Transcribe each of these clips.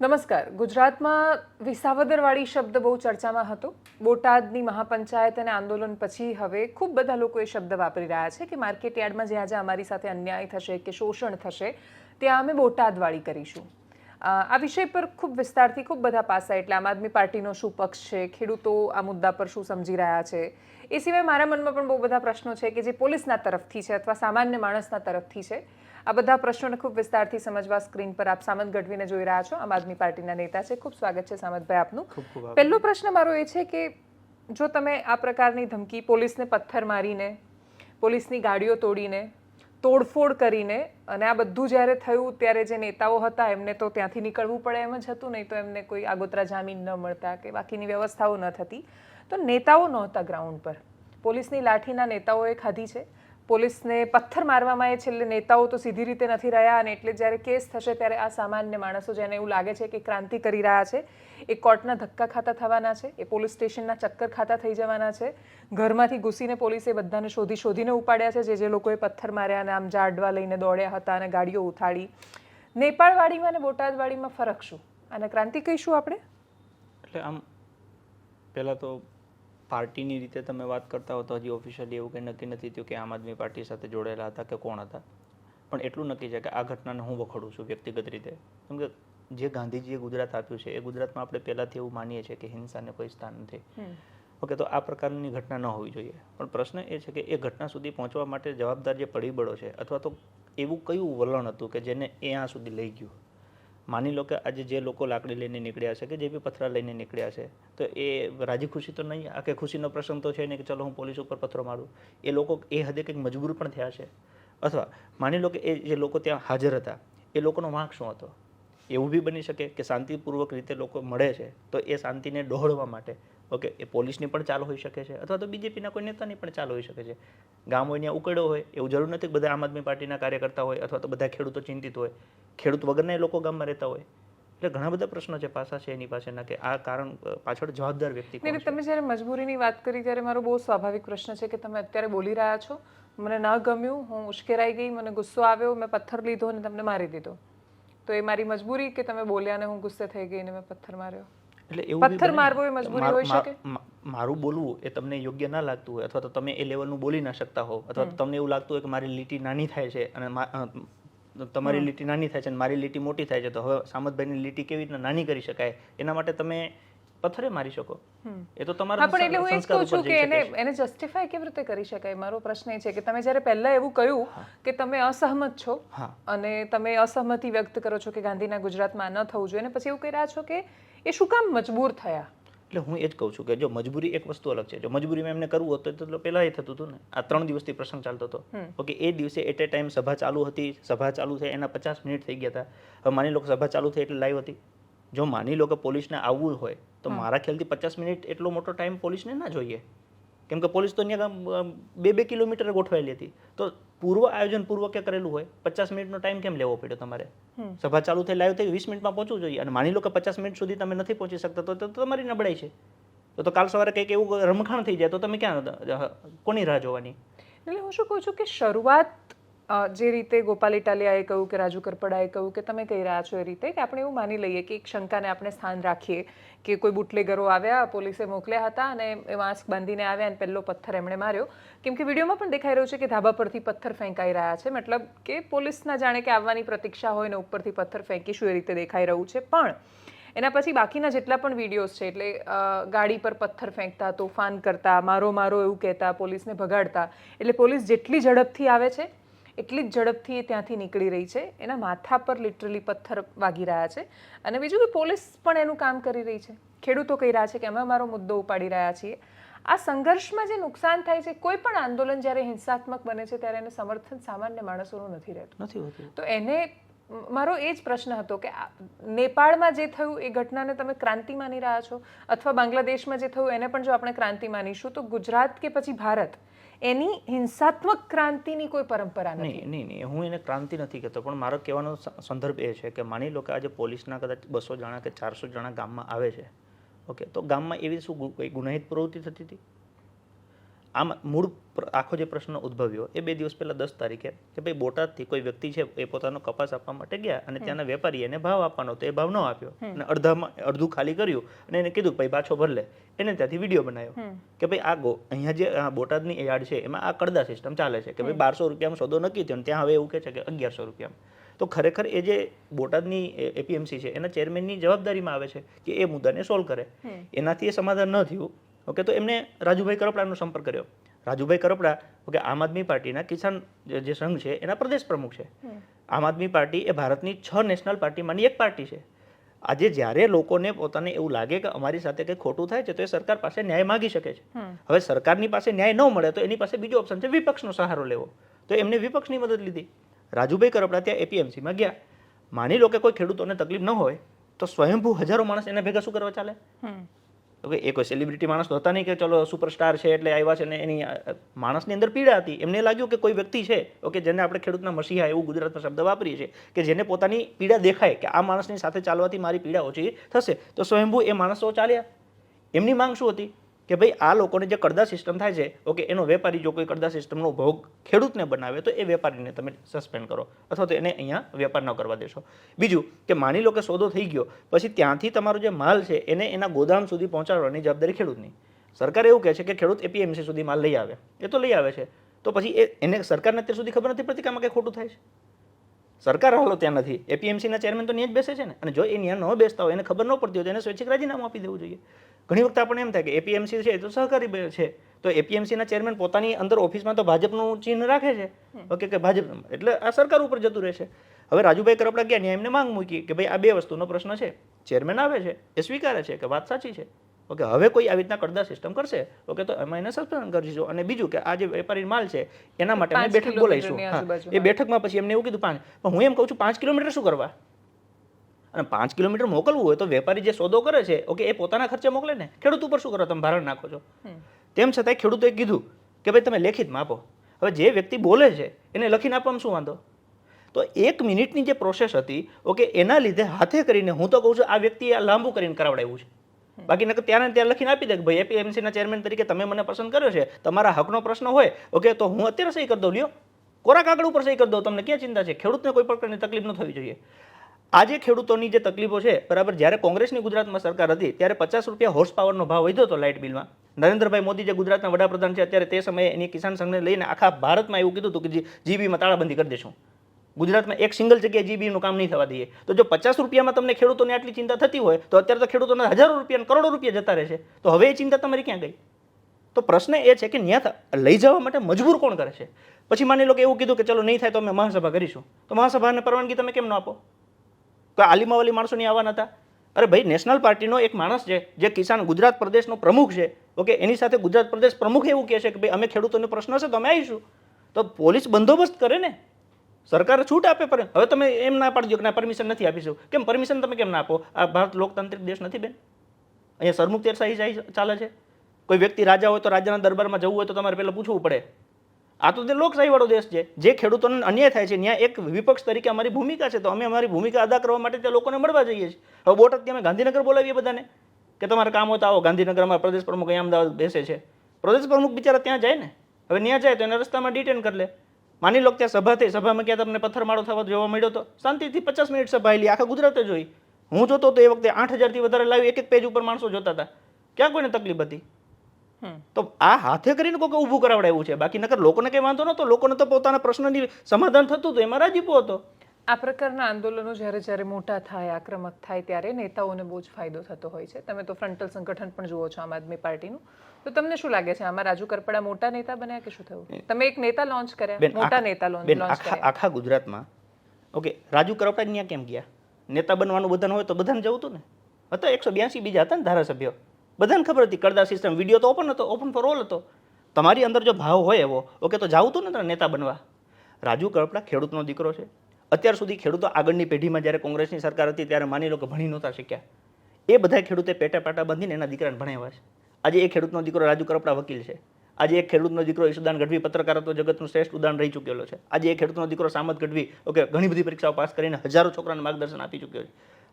નમસ્કાર. ગુજરાતમાં વિસાવદરવાળી શબ્દ બહુ ચર્ચામાં હતો. બોટાદની મહાપંચાયત અને આંદોલન પછી હવે ખૂબ બધા લોકો એ શબ્દ વાપરી રહ્યા છે કે માર્કેટ યાર્ડમાં જ્યાં જ્યાં અમારી સાથે અન્યાય થશે કે શોષણ થશે ત્યાં અમે બોટાદવાળી કરીશું. આ વિષય પર ખૂબ વિસ્તારથી ખૂબ બધા પાસા, એટલે આમ આદમી પાર્ટીનો શું પક્ષ છે, ખેડૂતો આ મુદ્દા પર શું સમજી રહ્યા છે, એ સિવાય મારા મનમાં પણ બહુ બધા પ્રશ્નો છે કે જે પોલીસના તરફથી છે અથવા સામાન્ય માણસના તરફથી છે. આ બધા પ્રશ્નોને ખૂબ વિસ્તારથી સમજવા સ્ક્રીન પર આપ સામંત ગઢવીને જોઈ રહ્યા છો. આમ આદમી પાર્ટીના નેતા છે. ખૂબ સ્વાગત છે સામંતભાઈ આપનું. પહેલો પ્રશ્ન મારો એ છે કે જો તમે આ પ્રકારની ધમકી, પોલીસને પથ્થર મારીને, પોલીસની ગાડીઓ તોડીને, તોડફોડ કરીને, અને આ બધું જ્યારે થયું ત્યારે જે નેતાઓ હતા એમને તો ત્યાંથી નીકળવું પડે એમ જ હતું, નહીં તો એમને કોઈ આગોતરા જામીન ન મળતા કે બાકીની વ્યવસ્થાઓ ન થતી. તો નેતાઓ નહોતા ગ્રાઉન્ડ પર. પોલીસની લાઠીના નેતાઓએ ખાધી છે. પોલીસને પથ્થર મારવામાં એ છેલ્લે નેતાઓ તો સીધી રીતે નથી રહ્યા, અને એટલે જ્યારે કેસ થશે ત્યારે આ સામાન્ય માણસો, જેને એવું લાગે છે કે ક્રાંતિ કરી રહ્યા છે, એ કોર્ટના ધક્કા ખાતા થવાના છે, એ પોલીસ સ્ટેશનના ચક્કર ખાતા થઈ જવાના છે. ઘરમાંથી ઘૂસીને પોલીસે બધાને શોધીને ઉપાડ્યા છે, જે લોકોએ પથ્થર માર્યા અને આમ જાડવા લઈને દોડ્યા હતા અને ગાડીઓ ઉથાડી. નેપાળવાડીમાં અને બોટાદવાડીમાં ફરક શું? અને ક્રાંતિ કહીશું આપણે? એટલે આમ પહેલાં તો પાર્ટીની રીતે તમે વાત કરતા હો તો હજી ઓફિશિયલી એવું કંઈ નક્કી નથી થયું કે આમ આદમી પાર્ટી સાથે જોડાયેલા હતા કે કોણ હતા. પણ એટલું નક્કી છે કે આ ઘટનાને હું વખોડું છું વ્યક્તિગત રીતે. કેમ કે જે ગાંધીજીએ ગુજરાત આપ્યું છે એ ગુજરાતમાં આપણે પહેલાંથી એવું માનીએ છીએ કે હિંસાને કોઈ સ્થાન નથી. ઓકે, તો આ પ્રકારની ઘટના ન હોવી જોઈએ. પણ પ્રશ્ન એ છે કે એ ઘટના સુધી પહોંચવા માટે જવાબદાર જે પરિબળો છે, અથવા તો એવું કયું વલણ હતું કે જેને એ આ સુધી લઈ ગયું. માની લો કે આજે જે લોકો લાકડી લઈને નીકળ્યા છે કે જે બી પથરા લઈને નીકળ્યા છે, તો એ રાજી ખુશી તો નહીં, આ કે ખુશીનો પ્રસંગ તો છે નહીં કે ચલો હું પોલીસ ઉપર પથરો મારું. એ લોકો એ હદે કંઈક મજબૂર પણ થયા છે. અથવા માની લો કે એ જે લોકો ત્યાં હાજર હતા એ લોકોનો વાંક શું હતો? એવું બી બની શકે કે શાંતિપૂર્વક રીતે લોકો મળે છે તો એ શાંતિને ડહોળવા માટે ઓકે એ પોલીસની પણ ચાલ હોઈ શકે છે, અથવા તો બીજેપીના કોઈ નેતાની પણ ચાલ હોઈ શકે છે. ગામ હોય ત્યાં ઉકેડો હોય એવું જરૂર નથી કે બધા આમ આદમી પાર્ટીના કાર્યકર્તા હોય અથવા તો બધા ખેડૂતો ચિંતિત હોય. ખેડૂત વગરના એ લોકો ગામમાં રહેતા હોય. એટલે ઘણા બધા પ્રશ્નો છે, પાસા છે એની પાસેના, કે આ કારણ પાછળ જવાબદાર વ્યક્તિ કોણ છે. તમે જ્યારે મજબૂરીની વાત કરી ત્યારે મારો બહુ સ્વાભાવિક પ્રશ્ન છે કે તમે અત્યારે બોલી રહ્યા છો, મને ન ગમ્યું, હું ઉશ્કેરાઈ ગઈ, મને ગુસ્સો આવ્યો, મેં પથ્થર લીધો અને તમને મારી દીધો. તો એ મારી મજબૂરી કે તમે બોલ્યા ને હું ગુસ્સે થઈ ગઈ અને મેં પથ્થર માર્યો? એટલે એવું પથ્થર મારવો એ મજબૂરી હોઈ શકે? મારું બોલવું એ તમને યોગ્ય ના લાગતું હોય, અથવા તો તમે એ લેવલનું બોલી ના શકતા હો, અથવા તો તમને એવું લાગતું હોય કે મારી લીટી નાની થાય છે અને તમારી લીટી નાની થાય છે અને મારી લીટી મોટી થાય છે, તો હવે સામતભાઈની લીટી કેવી રીતના નાની કરી શકાય એના માટે તમે પથ્થરે મારી શકો. એ તો તમારા પણ એટલે હું એ જ કહું છું કે એને જસ્ટિફાય કેવી રીતે કરી શકાય? મારો પ્રશ્ન એ છે કે તમે જ્યારે પહેલા એવું કહ્યું કે તમે અસહમત છો અને તમે અસહમતિ વ્યક્ત કરો છો કે ગાંધીના ગુજરાતમાં ન થવું જોઈએ, અને પછી એવું કહી રહ્યા છો કે એ શું કામ મજબૂર થયા? એટલે હું એ જ કહું છું કે જો મજબૂરી એક વસ્તુ અલગ છે. જો મજબૂરીમાં એમને કરવું હતું તો પહેલા એ થતું હતું ને. આ 3 દિવસથી પ્રસંગ ચાલતો હતો. ઓકે, એ દિવસે એટ એ ટાઈમ સભા ચાલુ હતી, સભા ચાલુ થઈ એના 50 મિનિટ થઈ ગયા હતા. હવે માની લો કે સભા ચાલુ થઈ એટલે લાઈવ હતી. જો માની લો કે પોલીસને આવવું હોય તો મારા ખ્યાલથી 50 મિનિટ એટલો મોટો ટાઈમ પોલીસને ના જોઈએ. કેમ કે પોલીસ તો ત્યાં 2-2 કિલોમીટર ગોઠવાયેલી હતી. તો પૂર્વ આયોજન પૂર્વકે કરેલું હોય, 50 મિનિટનો ટાઈમ કેમ લેવો પડ્યો તમારે? સભા ચાલુ થઈ લાઈવ થઈ 20 મિનિટમાં પહોંચવું જોઈએ. અને માની લો કે 50 મિનિટ સુધી તમે નથી પહોંચી શકતા તો તમારી નબળાઈ છે. તો કાલ સવારે કંઈક એવું રમખાણ થઈ જાય તો તમે ક્યાં, કોની રાહ જોવાની? એટલે હું શું કહું છું કે શરૂઆત જે રીતે ગોપાલ ઇટાલિયાએ કહ્યું કે રાજુ કરપડાએ કહ્યું કે તમે કહી રહ્યા છો એ રીતે કે આપણે એવું માની લઈએ કે એક શંકાને આપણે સ્થાન રાખીએ કે કોઈ બુટલેગરો આવ્યા, પોલીસે મોકલ્યા હતા અને એ માસ્ક બાંધીને આવ્યા અને પહેલો પથ્થર એમણે માર્યો. કેમ કે વિડીયોમાં પણ દેખાઈ રહ્યું છે કે ધાબા પરથી પથ્થર ફેંકાઈ રહ્યા છે, મતલબ કે પોલીસના જાણે કે આવવાની પ્રતીક્ષા હોય ને ઉપરથી પથ્થર ફેંકીશું એ રીતે દેખાઈ રહ્યું છે. પણ એના પછી બાકીના જેટલા પણ વિડીયોઝ છે, એટલે ગાડી પર પથ્થર ફેંકતા, તોફાન કરતા, મારો મારો એવું કહેતા, પોલીસને ભગાડતા, એટલે પોલીસ જેટલી ઝડપથી આવે છે એટલી જ ઝડપથી એ ત્યાંથી નીકળી રહી છે. એના માથા પર લિટરલી પથ્થર વાગી રહ્યા છે. અને બીજું કે પોલીસ પણ એનું કામ કરી રહી છે. ખેડૂતો કહી રહ્યા છે કે અમે અમારો મુદ્દો ઉપાડી રહ્યા છીએ. આ સંઘર્ષમાં જે નુકસાન થાય છે, કોઈ પણ આંદોલન જ્યારે હિંસાત્મક બને છે ત્યારે એને સમર્થન સામાન્ય માણસોનું નથી રહેતું. તો એને મારો એ જ પ્રશ્ન હતો કે નેપાળમાં જે થયું એ ઘટનાને તમે ક્રાંતિ માની રહ્યા છો, અથવા બાંગ્લાદેશમાં જે થયું એને પણ જો આપણે ક્રાંતિ માનીશું, તો ગુજરાત કે પછી ભારત એની હિંસાત્મક ક્રાંતિની કોઈ પરંપરા નથી. નહીં, હું એને ક્રાંતિ નથી કહેતો, પણ મારો કહેવાનો સંદર્ભ એ છે કે માની લો કે આજે પોલીસના કદાચ 200 જણા કે 400 જણા ગામમાં આવે છે. ઓકે, તો ગામમાં એવી શું કોઈ ગુનાહિત પ્રવૃત્તિ થતી હતી? આમ મૂળ આખો જે પ્રશ્ન ઉદ્ભવ્યો એ 2 દિવસ પહેલા 10 તારીખે કે ભાઈ બોટાદથી કોઈ વ્યક્તિ છે એ પોતાનો કપાસ આપવા માટે ગયા અને ત્યાંના વેપારી એને ભાવ આપવાનો તો એ ભાવ ન આપ્યો અને અડધું ખાલી કર્યું અને એને કીધું ભાઈ પાછો ભર લે. એને ત્યાંથી વિડીયો બનાવ્યો કે ભાઈ અહીંયા જે બોટાદની યાર્ડ છે એમાં આ કડદા સિસ્ટમ ચાલે છે કે ભાઈ 1200 રૂપિયામાં સોદો નક્કી થયો, ત્યાં હવે એવું કહે છે કે 1100 રૂપિયામાં. તો ખરેખર એ જે બોટાદની એપીએમસી છે એના ચેરમેનની જવાબદારીમાં આવે છે કે એ મુદ્દાને સોલ્વ કરે. એનાથી એ સમાધાન ન થયું. ઓકે, તો એમને રાજુભાઈ કરપડાનો સંપર્ક કર્યો. રાજુભાઈ કરપડા ઓકે આમ આદમી પાર્ટીના કિસાન જે સંઘ છે એના પ્રદેશ પ્રમુખ છે. આમ આદમી પાર્ટી એ ભારતની 6 નેશનલ પાર્ટીમાંની એક પાર્ટી છે. આજે જ્યારે લોકોને પોતાને એવું લાગે કે અમારી સાથે કંઈ ખોટું થાય છે તો એ સરકાર પાસે ન્યાય માગી શકે છે. હવે સરકારની પાસે ન્યાય ન મળે તો એની પાસે બીજો ઓપ્શન છે વિપક્ષનો સહારો લેવો. તો એમને વિપક્ષની મદદ લીધી. રાજુભાઈ કરપડા ત્યાં એપીએમસીમાં ગયા. માની લો કે કોઈ ખેડૂતોને તકલીફ ન હોય તો સ્વયંભૂ હજારો માણસ એના ભેગા શું કરવા ચાલે? ઓકે, એ કોઈ સેલિબ્રિટી માણસ તો હતા નહીં કે ચલો સુપરસ્ટાર છે એટલે આવ્યા છે ને એની માણસની અંદર પીડા હતી. એમને લાગ્યું કે કોઈ વ્યક્તિ છે ઓકે જેને આપણે ખેડૂતના મસીહા એવું ગુજરાતમાં શબ્દ વાપરીએ છીએ કે જેને પોતાની પીડા દેખાય કે આ માણસની સાથે ચાલવાથી મારી પીડા ઓછી થશે તો સ્વયંભૂ એ માણસો ચાલ્યા. એમની માંગ શું હતી કે ભાઈ આ લોકોને જે કડદા સિસ્ટમ થાય છે ઓકે એનો વેપારી જો કોઈ કડદા સિસ્ટમનો ભોગ ખેડૂતને બનાવે તો એ વેપારીને તમે સસ્પેન્ડ કરો અથવા તો એને અહીંયા વેપાર ન કરવા દેશો. બીજું કે માની લો કે સોદો થઈ ગયો પછી ત્યાંથી તમારો જે માલ છે એને એના ગોદામ સુધી પહોંચાડવાની જવાબદારી ખેડૂતની. સરકાર એવું કહે છે કે ખેડૂત એપીએમસી સુધી માલ લઈ આવે, એ તો લઈ આવે છે તો પછી એને સરકારને અત્યાર સુધી ખબર નથી પડતી કે આમાં કંઈ ખોટું થાય છે. સરકાર હાલો ત્યાં નથી, એપીએમસીના ચેરમેન તો ત્યાં જ બેસે છે ને, અને જો એ ત્યાં ન બેસતા હોય એને ખબર ન પડતી હોય તો એને સ્વૈચ્છિક રાજીનામું આપી દેવું જોઈએ. ઘણી વખત આપણને એમ થાય કે એપીએમસી છે તો સહકારી છે તો એપીએમસીના ચેરમેન પોતાની અંદર ઓફિસમાં તો ભાજપનું ચિહ્ન રાખે છે ઓકે કે ભાજપ એટલે આ સરકાર ઉપર જતું રહેશે. હવે રાજુભાઈ કરપડા ગયા ત્યાં એમને માંગ મૂકી કે ભાઈ આ 2 વસ્તુનો પ્રશ્ન છે. ચેરમેન આવે છે એ સ્વીકારે છે કે વાત સાચી છે ઓકે હવે કોઈ આવી રીતના કડદા સિસ્ટમ કરશે ઓકે તો એમાં એને સસ્પેન્ડ કરીશું. અને બીજું કે આ જે વેપારી માલ છે એના માટે અમે બેઠક બોલાવીશું. એ બેઠકમાં પછી એમને એવું કીધું 5, પણ હું એમ કહું છું 5 કિલોમીટર શું કરવા? અને 5 કિલોમીટર મોકલવું હોય તો વેપારી જે સોદો કરે છે ઓકે એ પોતાના ખર્ચે મોકલે ને, ખેડૂત ઉપર શું કરો તમે ભારણ નાખો છો? તેમ છતાંય ખેડૂતોએ કીધું કે ભાઈ તમે લેખિતમાં આપો. હવે જે વ્યક્તિ બોલે છે એને લખીને આપવામાં શું વાંધો? તો 1 મિનિટની જે પ્રોસેસ હતી ઓકે એના લીધે હાથે કરીને હું તો કહું છું આ વ્યક્તિએ આ લાંબુ કરીને કરાવડાવ્યું છે. બાકી નકર ત્યાં ત્યાં લખીને આપી દે કે ભાઈ એપીએમસીના ચેરમેન તરીકે તમે મને પસંદ કર્યો છે, તમારા હકનો પ્રશ્ન હોય ઓકે તો હું અત્યારે સહી કરી દઉં, લ્યો કોરા કાગળ ઉપર સહી કરી દઉં, તમને ક્યાં ચિંતા છે? ખેડૂતને કોઈ પ્રકારની તકલીફ ન થવી જોઈએ. આજે ખેડૂતોની જે તકલીફો છે બરાબર, જ્યારે કોંગ્રેસની ગુજરાતમાં સરકાર હતી ત્યારે 50 રૂપિયા હોર્સ પાવરનો ભાવ વધ્યો હતો લાઇટ બિલમાં. નરેન્દ્રભાઈ મોદી જે ગુજરાતના વડાપ્રધાન છે અત્યારે તે સમયે એની કિસાન સંઘને લઈને આખા ભારતમાં એવું કીધું હતું કે જીબીમાં તાળાબંધી કરી દેશું, ગુજરાતમાં એક સિંગલ જગ્યાએ જીબીનું કામ નહીં થવા દઈએ. તો જો 50 રૂપિયામાં તમને ખેડૂતોને આટલી ચિંતા થતી હોય તો અત્યારે તો ખેડૂતોને હજારો રૂપિયા કરોડો રૂપિયા જતા રહેશે. તો હવે એ ચિંતા તમારી ક્યાં ગઈ? તો પ્રશ્ન એ છે કે ત્યાં લઈ જવા માટે મજબૂર કોણ કરે છે? પછી માની લો કે એવું કીધું કે ચલો નહીં થાય તો અમે મહાસભા કરીશું, તો મહાસભાને પરવાનગી તમે કેમ ન આપો? તો આલિમાવાલી માણસો નહીં આવવાના હતા? અરે ભાઈ નેશનલ પાર્ટીનો એક માણસ છે જે કિસાન ગુજરાત પ્રદેશનો પ્રમુખ છે ઓકે એની સાથે ગુજરાત પ્રદેશ પ્રમુખ એવું કહે છે કે ભાઈ અમે ખેડૂતોને પ્રશ્ન હશે તો અમે આવીશું. તો પોલીસ બંદોબસ્ત કરે ને, સરકાર છૂટ આપે. પર હવે તમે એમ ના પાડજો કે ના પરમિશન નથી આપીશું. કેમ પરમિશન તમે કેમ ના આપો? આ ભારત લોકતાંત્રિક દેશ નથી બેન? અહીંયા સરમુખત્યારશાહી ચાલે છે. કોઈ વ્યક્તિ રાજા હોય તો રાજાના દરબારમાં જવું હોય તો તમારે પહેલાં પૂછવું પડે. આ તો તે લોકશાહીવાળો દેશ છે. જે ખેડૂતોને અન્યાય થાય છે ત્યાં એક વિપક્ષ તરીકે અમારી ભૂમિકા છે તો અમે અમારી ભૂમિકા અદા કરવા માટે તે લોકોને મળવા જઈએ છીએ. હવે બોટાદથી અમે ગાંધીનગર બોલાવીએ બધાને કે તમારે કામ હોય તો આવો. ગાંધીનગરમાં પ્રદેશ પ્રમુખ અહીંયા અમદાવાદ બેસે છે, પ્રદેશ પ્રમુખ બિચારા ત્યાં જાય ને. હવે ત્યાં જાય તો એને રસ્તામાં ડિટેન કરી લે. માની લો ત્યાં સભા થઈ, સભામાં ક્યાં તમને પથ્થરમાળો થવા જોવા મળ્યો તો શાંતિથી 50 મિનિટ સભા એલી આખા ગુજરાતે જોઈ. હું જોતો તો એ વખતે 8000થી વધારે લાઈવ એક પેજ ઉપર માણસો જોતા હતા. ક્યાં કોઈને તકલીફ હતી? તો આ હાથે કરીને કોઈ ઊભું કરાવડાવ્યું છે. બાકી નકર લોકોને કંઈ વાંધો નહોતો, લોકોને તો પોતાના પ્રશ્નની સમાધાન થતું હતું, એમાં રાજીપો હતો. આ પ્રકારના આંદોલનો જ્યારે મોટા થાય, આક્રમક થાય ત્યારે નેતાઓને બહુ જ ફાયદો થતો હોય છે. તમે તો ફ્રન્ટલ સંગઠન પણ જુઓ છો આમ આદમી પાર્ટીનું, તો તમને શું લાગે છે આમાં રાજુ કરપડા મોટા નેતા બન્યા કે શું થયું? તમે એક નેતા લોન્ચ કર્યા, મોટા નેતા લોન્ચ કર્યા આખા ગુજરાતમાં. ઓકે, રાજુ કરપડા ત્યાં કેમ ગયા? નેતા બનવાનું બધાને હોય તો બધાને જવું હતું ને. હતા 182 બીજા હતા ને ધારાસભ્યો, બધાને ખબર હતી કડદા સિસ્ટમ. વિડીયો તો ઓપન હતો, ઓપન ફોર ઓલ હતો. તમારી અંદર જો ભાવ હોય એવો ઓકે તો જાવું હતું ને નેતા બનવા. રાજુ કરપડા ખેડૂતનો દીકરો છે. અત્યાર સુધી ખેડૂતો આગળની પેઢીમાં જ્યારે કોંગ્રેસની સરકાર હતી ત્યારે માની લો કે ભણી નહોતા શીખ્યા. એ બધા ખેડૂતે પેટા પાટા બાંધીને એના દીકરાને ભણાવ્યા છે. આજે એ ખેડૂતનો દીકરો રાજુ કરપડા વકીલ છે. આજે એક ખેડૂતનો દીકરો ઈશુદાન ગઢવી પત્રકારત્વ જગતનું શ્રેષ્ઠ ઉદાહરણ રહી ચૂકેલો છે. આજે એક ખેડૂતનો દીકરો સામત ગઢવી ઓકે ઘણી બધી પરીક્ષાઓ પાસ કરીને હજારો છોકરાને માર્ગદર્શન આપી ચૂક્યો છે.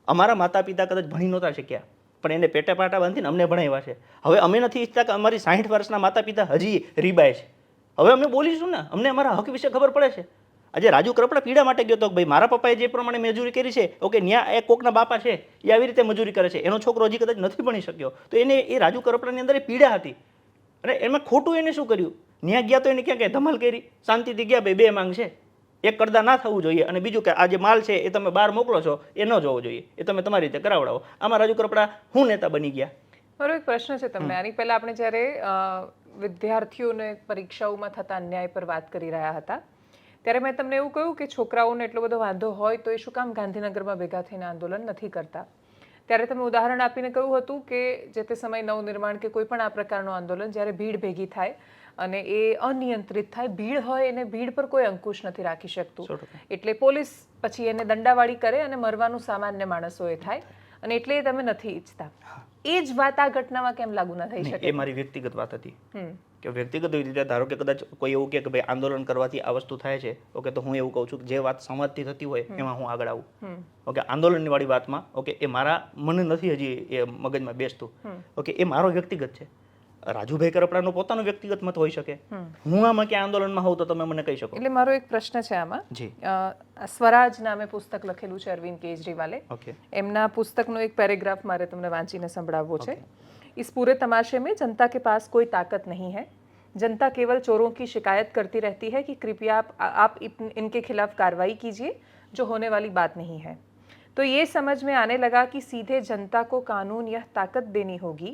અમારા માતા પિતા કદાચ ભણી નહોતા શીખ્યા પણ એને પેટા પાટા બાંધીને અમને ભણાવ્યા છે. હવે અમે નથી ઈચ્છતા કે અમારી 60 વર્ષના માતા પિતા હજી રીબાય છે. હવે અમે બોલીશું ને, અમને અમારા હક વિશે ખબર પડે છે. આજે રાજુ કરપડા પીડા માટે ગયો તો કે ભાઈ મારા પપ્પાએ જે પ્રમાણે મજૂરી કરી છે, ઓકે ન્યા એ કોકના બાપા છે એ આવી રીતે મજૂરી કરે છે, એનો છોકરો હજી કદાચ નથી ભણી શક્યો, તો એને એ રાજુ કરપડાની અંદર એ પીડા હતી. અને એમાં ખોટું એને શું કર્યું? ન્યા ગયા તો એને ક્યાં ક્યાં ધમાલ કરી, શાંતિથી ગયા, ભાઈ 2 માંગ છે, એક કરતા ના થવું જોઈએ, અને બીજું કે આ જે માલ છે એ તમે બહાર મોકલો છો એ ન જોવો જોઈએ, એ તમે તમારી રીતે કરાવડાવો. આમાં રાજુ કરપડા હું નેતા બની ગયા. મારો એક પ્રશ્ન છે તમને. આની પહેલા આપણે જ્યારે વિદ્યાર્થીઓને પરીક્ષાઓમાં થતા અન્યાય પર વાત કરી રહ્યા હતા, ત્યારે મેં તમને એવું કહ્યું કે છોકરાઓને એટલો બધો વાંધો હોય તો એ શું કામ ગાંધીનગરમાં ભેગા થઈને આંદોલન નથી કરતા. ત્યારે તમે ઉદાહરણ આપીને કહ્યું હતું કે જે તે સમય નવનિર્માણ કે કોઈ પણ આ પ્રકારનું આંદોલન જ્યારે ભીડ ભેગી થાય અને એ અનિયંત્રિત થાય, ભીડ હોય એને ભીડ પર કોઈ અંકુશ નથી રાખી શકતું, એટલે પોલીસ પછી એને દંડાવાળી કરે અને મરવાનું સામાન્ય માણસોએ થાય, અને એટલે તમે નથી ઈચ્છતા. એ જ વાત આ ઘટનામાં કેમ લાગુ ના થઈ શકે? એ મારી વ્યક્તિગત વાત હતી કે વ્યક્તિગત રીતે ધારો કે કદાચ કોઈ એવું કે ભાઈ આંદોલન કરવાથી આ વસ્તુ થાય છે, ઓકે, તો હું એવું કહું છું કે જે વાત સમાજથી થતી હોય એમાં હું આગળ આવું. ઓકે, આંદોલનની વાળી વાતમાં ઓકે એ મારા મને નથી હજી એ મગજમાં બેસતું. ઓકે, એ મારો વ્યક્તિગત છે. રાજુભાઈ કરપડાનો પોતાનો વ્યક્તિગત મત હોઈ શકે. હું આમાં ક્યાં આંદોલનમાં હોઉં તો તમે મને કહી શકો. એટલે મારો એક પ્રશ્ન છે આમાં. જી. સ્વરાજ નામે પુસ્તક લખેલું છે અરવિંદ કેજરીવાલે. ઓકે. એમના પુસ્તકનો એક પેરેગ્રાફ મારે તમને વાંચીને સંભળાવવો છે. इस पूरे तमाशे में जनता के पास कोई ताकत नहीं है. जनता केवल चोरों की शिकायत करती रहती है कि कृपया आप इनके खिलाफ कार्रवाई कीजिए, जो होने वाली बात नहीं है. तो ये समझ में आने लगा कि सीधे जनता को कानून यह ताकत देनी होगी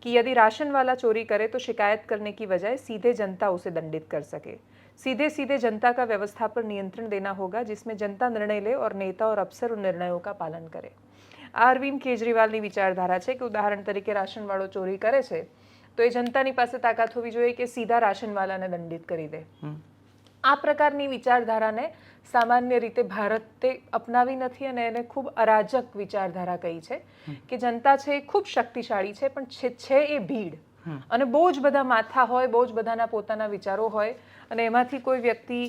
कि यदि राशन वाला चोरी करे तो शिकायत करने की बजाय सीधे जनता उसे दंडित कर सके. सीधे सीधे जनता का व्यवस्था पर नियंत्रण देना होगा, जिसमें जनता निर्णय ले और नेता और अफसर उन निर्णयों का पालन करे. આ અરવિંદ કેજરીવાલની વિચારધારા છે કે ઉદાહરણ તરીકે રાશનવાળો ચોરી કરે છે તો એ જનતાની પાસે તાકાત હોવી જોઈએ કે સીધા રાશનવાલાને દંડિત કરી દે. આ પ્રકારની વિચારધારાને સામાન્ય રીતે ભારતે અપનાવી નથી અને એને ખૂબ અરાજક વિચારધારા કહી છે કે જનતા છે એ ખૂબ શક્તિશાળી છે, પણ છે એ ભીડ, અને બહુ જ બધા માથા હોય, બહુ જ બધાના પોતાના વિચારો હોય, અને એમાંથી કોઈ વ્યક્તિ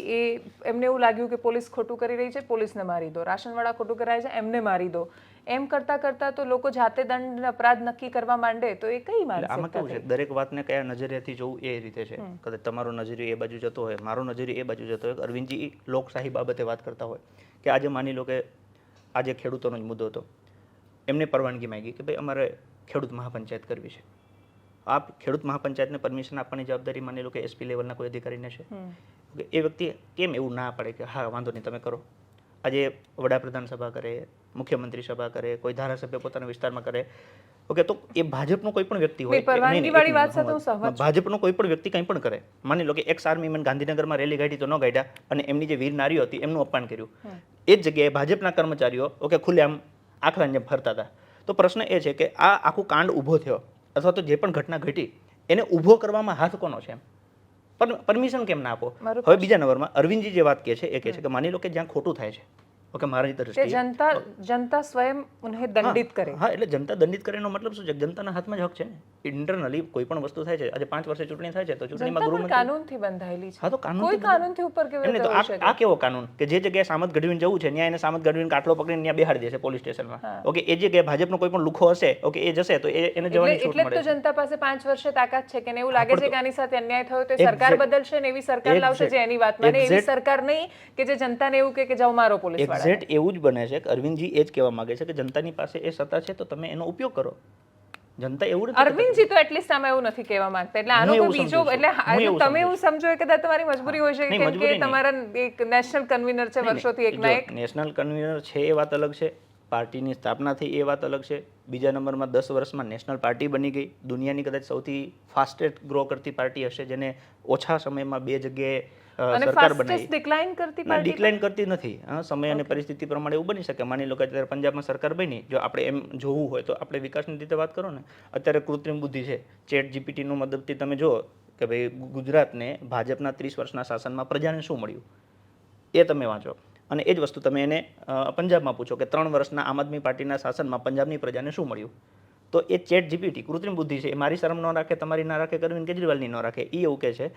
એમને એવું લાગ્યું કે પોલીસ ખોટું કરી રહી છે, પોલીસને મારી દો, રાશનવાળા ખોટું કરાય છે, એમને મારી દો. એમ કરતા કરતા તો લોકો જાતે દંડ અપરાધ નક્કી કરવા માંડે તો એ કઈ આમાં કેવું છે, દરેક વાતને કયા નજરિયાથી જોવું એ રીતે છે. કદાચ તમારો નજરિયો એ બાજુ જતો હોય, મારો નજરિયો એ બાજુ જતો હોય. અરવિંદજી લોકશાહી બાબતે વાત કરતા હોય કે આજે માની લો કે આજે ખેડૂતોનો જ મુદ્દો હતો, એમને પરવાનગી માંગી કે ભાઈ અમારે ખેડૂત મહાપંચાયત કરવી છે. આ ખેડૂત મહાપંચાયતને પરમિશન આપવાની જવાબદારી માની લો કે એસપી લેવલના કોઈ અધિકારીને છે. એ વ્યક્તિ કેમ એવું ના પડે કે હા વાંધો નહીં તમે કરો? આજે વડાપ્રધાન સભા કરે, મુખ્યમંત્રી સભા કરે, કોઈ ધારાસભ્ય પોતાના વિસ્તારમાં કરે, ઓકે, તો એ ભાજપનો કોઈ પણ વ્યક્તિ હોય, ભાજપનો કોઈ પણ વ્યક્તિ કંઈ પણ કરે, માની લો કે એક્સ આર્મીમેન ગાંધીનગરમાં રેલી કાઢી તો ન કાઢ્યા, અને એમની જે વીર નારીઓ હતી એમનું અપમાન કર્યું, એ જ જગ્યાએ ભાજપના કર્મચારીઓ ઓકે ખુલ્લેઆમ આખલા ફરતા હતા. તો પ્રશ્ન એ છે કે આ આખું કાંડ ઊભો થયો અથવા તો જે પણ ઘટના ઘટી એને ઊભો કરવામાં હાથ કોનો છે? પરમિશન કેમ ના આપો? હવે બીજા નંબરમાં અરવિંદજી જે વાત કહે છે એ કહે છે કે માની લો કે જ્યાં ખોટું થાય છે, ઓકે, મારી દ્રષ્ટિએ જનતા સ્વયં ઉન્હેं દંડિત કરે. હા, એટલે જનતા દંડિત કરે એનો મતલબ શું છે? જનતાના હાથમાં જ હક છે ને. ઇન્ટરનલી કોઈ પણ વસ્તુ થાય છે, આજે 5 વર્ષે ચૂંટણી થાય છે તો ચૂંટણીમાં ગૃહમંત્રી કાનૂનથી બંધાયેલી છે. હા, તો કોઈ કાનૂનથી ઉપર કેવી રીતે હોઈ શકે? આ કેવો કાનૂન કે જે જગ્યાએ સામત ગઢવીને જવું છે ત્યાં એને સામત ગઢવીને કાટલો પકડીને ત્યાં બેહાડી દેશે પોલીસ સ્ટેશનમાં. ઓકે, એ જગ્યાએ ભાજપનો કોઈ પણ લુખો હશે, ઓકે, એ જશે તો એને જવાની છૂટ મળે. એટલે તો જનતા પાસે 5 વર્ષે તાકાત છે કે એવું લાગે છે કે આની સાથે અન્યાય થયો તો સરકાર બદલશે ને એવી સરકાર લાવશે જે એની વાત માને, એવી સરકાર નહીં કે જે જનતાને એવું કે જાઓ મારો પોલીસ વાળા. એક્ઝેક્ટ એવું જ બને છે કે અરવિંદજી એ જ કહેવા માંગે છે કે જનતાની પાસે એ સત્તા છે તો તમે એનો ઉપયોગ કરો. જનતા એવું નથી. અરવિંદજી તો એટલીસ્ટ આમાં એવું નથી કહેવા માંગતા. એટલે આનો કોઈ બીજો, એટલે તમે એવું સમજો કે કદાચ તમારી મજબૂરી હોય છે કેમ કે તમારા એક નેશનલ કન્વીનર છે વર્ષોથી એકના એક. નેશનલ કન્વીનર છે એ વાત અલગ છે, પાર્ટીની સ્થાપના થઈ એ વાત અલગ છે. બીજા નંબરમાં 10 વર્ષમાં નેશનલ પાર્ટી બની ગઈ, દુનિયાની કદાચ સૌથી ફાસ્ટેસ્ટ ગ્રો કરતી પાર્ટી હશે, જેને ઓછા સમયમાં 2 જગ્યાએ સરકાર બનાવી. ડિક્લાઇન કરતી નથી. સમય અને પરિસ્થિતિ પ્રમાણે એવું બની શકે. માની લો કે અત્યારે પંજાબમાં સરકાર બની, જો આપણે એમ જોવું હોય તો આપણે વિકાસની રીતે વાત કરો ને, અત્યારે કૃત્રિમ બુદ્ધિ છે, ચેટ જીપીટીની મદદથી તમે જુઓ કે ભાઈ ગુજરાતને ભાજપના 30 વર્ષના શાસનમાં પ્રજાને શું મળ્યું એ તમે વાંચો, અને એ જ વસ્તુ તમે એને પંજાબમાં પૂછો કે 3 વર્ષના આમ આદમી પાર્ટીના શાસનમાં પંજાબની પ્રજાને શું મળ્યું, તો એ ચેટ જીપીટી કૃત્રિમ બુદ્ધિ છે, એ મારી શરમ ન રાખે, તમારી ના રાખે, અરવિંદ કેજરીવાલની ન રાખે. એ એવું કહે છે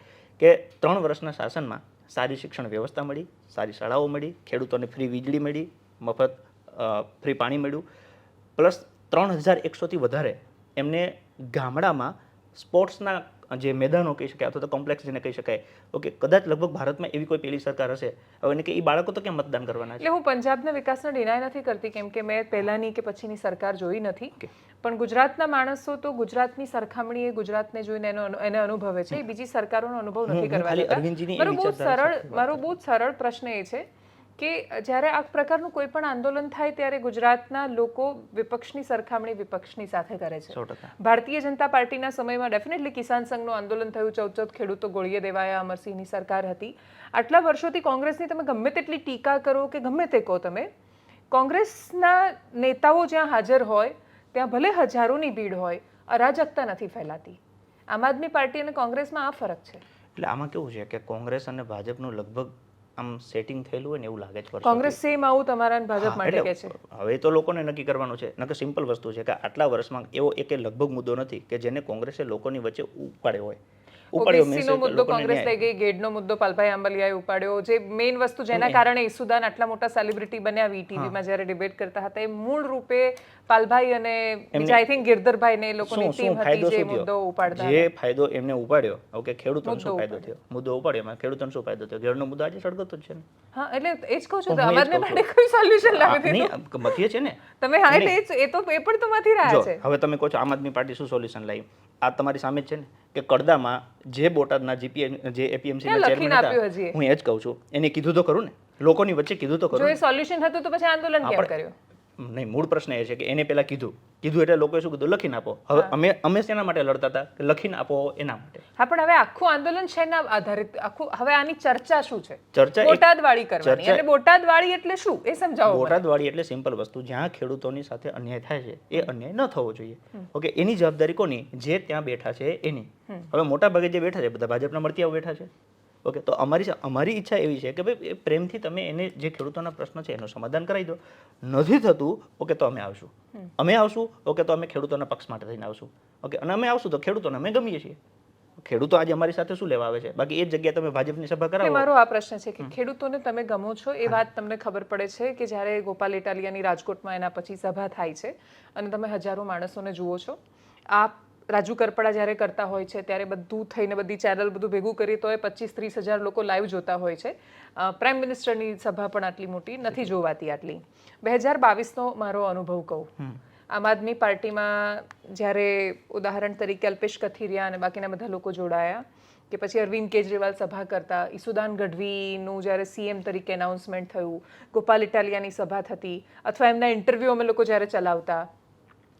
કે 3 વર્ષના શાસનમાં સારી શિક્ષણ વ્યવસ્થા મળી, સારી શાળાઓ મળી, ખેડૂતોને ફ્રી વીજળી મળી, મફત ફ્રી પાણી મળ્યું, પ્લસ 3100થી વધારે એમને ગામડામાં સ્પોર્ટ્સના જે મેદાનો કહી શકાય અથવા તો કોમ્પ્લેક્સ જેને કહી શકાય, ઓકે, કદાચ લગભગ ભારતમાં એવી કોઈ પહેલી સરકાર હશે. હવે એને કે એ બાળકો તો ક્યાં મતદાન કરવાના છે? એટલે હું પંજાબના વિકાસને ડિનાય નથી કરતી, કેમ કે મેં પહેલાની કે પછીની સરકાર જોઈ નથી, પણ ગુજરાતના માણસો તો ગુજરાતની સરખામણીએ ગુજરાતને જોઈને એને અનુભવે છે, એ બીજી સરકારોનો અનુભવ નથી કરવા દેતા. મારો બહુ જ સરળ પ્રશ્ન એ છે કે જ્યારે આ પ્રકારનું કોઈ પણ આંદોલન થાય ત્યારે ગુજરાતના લોકો વિપક્ષની સરખામણી વિપક્ષની સાથે કરે છે. 100%. ભારતીય જનતા પાર્ટીના સમયમાં ડેફિનેટલી કિસાન સંઘનું આંદોલન થયું, 14 ખેડૂતો ગોળીએ દેવાયા, અમરસિંહની સરકાર હતી. આટલા વર્ષોથી કોંગ્રેસની તમે ગમે તેટલી ટીકા કરો કે ગમે તે કહો, તમે કોંગ્રેસના નેતાઓ જ્યાં હાજર હોય ત્યાં ભલે હજારોની ભીડ હોય, અરાજકતા નથી ફેલાતી. આમ આદમી પાર્ટી અને કોંગ્રેસમાં આ ફરક છે. એટલે આમાં કેવું છે કે કોંગ્રેસ અને ભાજપનું લગભગ આમ સેટિંગ થયેલું હોય ને એવું લાગે છે. કોંગ્રેસ સેમ આવું તમારા ભાજપ માટે કહે છે. હવે તો લોકોને નક્કી કરવાનું છે. નકર સિમ્પલ વસ્તુ છે કે આટલા વર્ષમાં એવો એક લગભગ મુદ્દો નથી કે જેને કોંગ્રેસે લોકોની વચ્ચે ઉપાડ્યો હોય. ઓબીસીનો મુદ્દો કોંગ્રેસ લઈ ગઈ, ગેડનો મુદ્દો પાલભાઈ આંબલિયાએ ઉપાડ્યો, જે મેઇન વસ્તુ જેના કારણે ઈસુદાન આટલા મોટા સેલિબ્રિટી બન્યા વીટીવીમાં જ્યારે ડિબેટ કરતા હતા, એ મૂળ રૂપે પાલભાઈ અને બીજા આઈ થિંક ગિરધરભાઈ ને લોકોની ટીમ હતી જે મુદ્દો ઉપાડતા. જે ફાયદો એમને ઉપાડ્યો, ઓકે, ખેડૂતોનો શું ફાયદો થયો? મુદ્દો ઉપાડ્યો, એમાં ખેડૂતોનો શું ફાયદો થયો? ગેરનો મુદ્દો આજે સળગતો જ છે ને. હા, એટલે એ જ કહું છું, આમ આદમી પાર્ટી કોઈ સોલ્યુશન લાવી દીધું. મથીએ છે ને તમે હા, એટલે એ તો પણ તો મથી રહ્યા છે. હવે તમે કહો છો આમ આદમી પાર્ટી શું સોલ્યુશન લાવી? આ તમારી સામે જ છે ને કે કડદામાં જે બોટાદના જે એપીએમસી ના ચેરમેન હતા, હું એ જ કહું છું, એને કીધું તો ખરું ને, લોકોની વચ્ચે કીધું તો ખરું. જો એ સોલ્યુશન હતું તો પછી આંદોલન કેમ કર્યું? નહીં, મૂળ પ્રશ્ન એ છે કે એને પહેલા કીધું એટલે લોકોએ શું કીધું? લખીને આપો. હવે અમે શેના માટે લડતા હતા કે લખીને આપો એના માટે. હા, પણ હવે આખું આંદોલન શેના આધારિત? આખું હવે આની ચર્ચા શું છે? ચર્ચા બોટાદવાળી કરવાની. એટલે બોટાદવાળી એટલે શું એ સમજાવો. બોટાદવાળી એટલે સિમ્પલ વસ્તુ, જ્યાં ખેડૂતોની સાથે અન્યાય થાય છે એ અન્યાય ન થવો જોઈએ. ઓકે, એની જવાબદારી કોની? જે ત્યાં બેઠા છે એની. હવે મોટા ભાગે જે બેઠા છે બધા ભાજપના મળતિયાઓ બેઠા છે. ઓકે, તો અમારી ઈચ્છા એવી છે કે ભાઈ પ્રેમથી તમે એને જે ખેડૂતોના પ્રશ્ન છે એનું સમાધાન કરાવી દો. નથી થતું, ઓકે, તો અમે આવશું, ઓકે, તો અમે ખેડૂતોના પક્ષ માટે થઈને આવશું. ઓકે, અને અમે આવશું તો ખેડૂતોને અમે ગમીએ છીએ. ખેડૂતો આજે અમારી સાથે શું લેવા આવે છે? બાકી એ જ જગ્યાએ તમે ભાજપની સભા કરાવો. મારો આ પ્રશ્ન છે કે ખેડૂતોને તમે ગમો છો એ વાત તમને ખબર પડે છે કે જ્યારે ગોપાલ ઇટાલિયાની રાજકોટમાં એના પછી સભા થાય છે અને તમે હજારો માણસોને જુઓ છો. આ રાજુ કરપડા જ્યારે કરતા હોય છે ત્યારે બધું થઈને બધી ચેનલ બધું ભેગું કરી તો એ 25-30 હજાર લોકો લાઈવ જોતા હોય છે. પ્રાઇમ મિનિસ્ટરની સભા પણ આટલી મોટી નથી જોવાતી. આટલી 2022નો મારો અનુભવ કહું, આમ આદમી પાર્ટીમાં જ્યારે ઉદાહરણ તરીકે અલ્પેશ કથિરિયા અને બાકીના બધા લોકો જોડાયા, કે પછી અરવિંદ કેજરીવાલ સભા કરતા, ઈસુદાન ગઢવીનું જ્યારે સીએમ તરીકે એનાઉન્સમેન્ટ થયું, ગોપાલ ઇટાલિયાની સભા થતી, અથવા એમના ઇન્ટરવ્યૂ અમે લોકો જ્યારે ચલાવતા,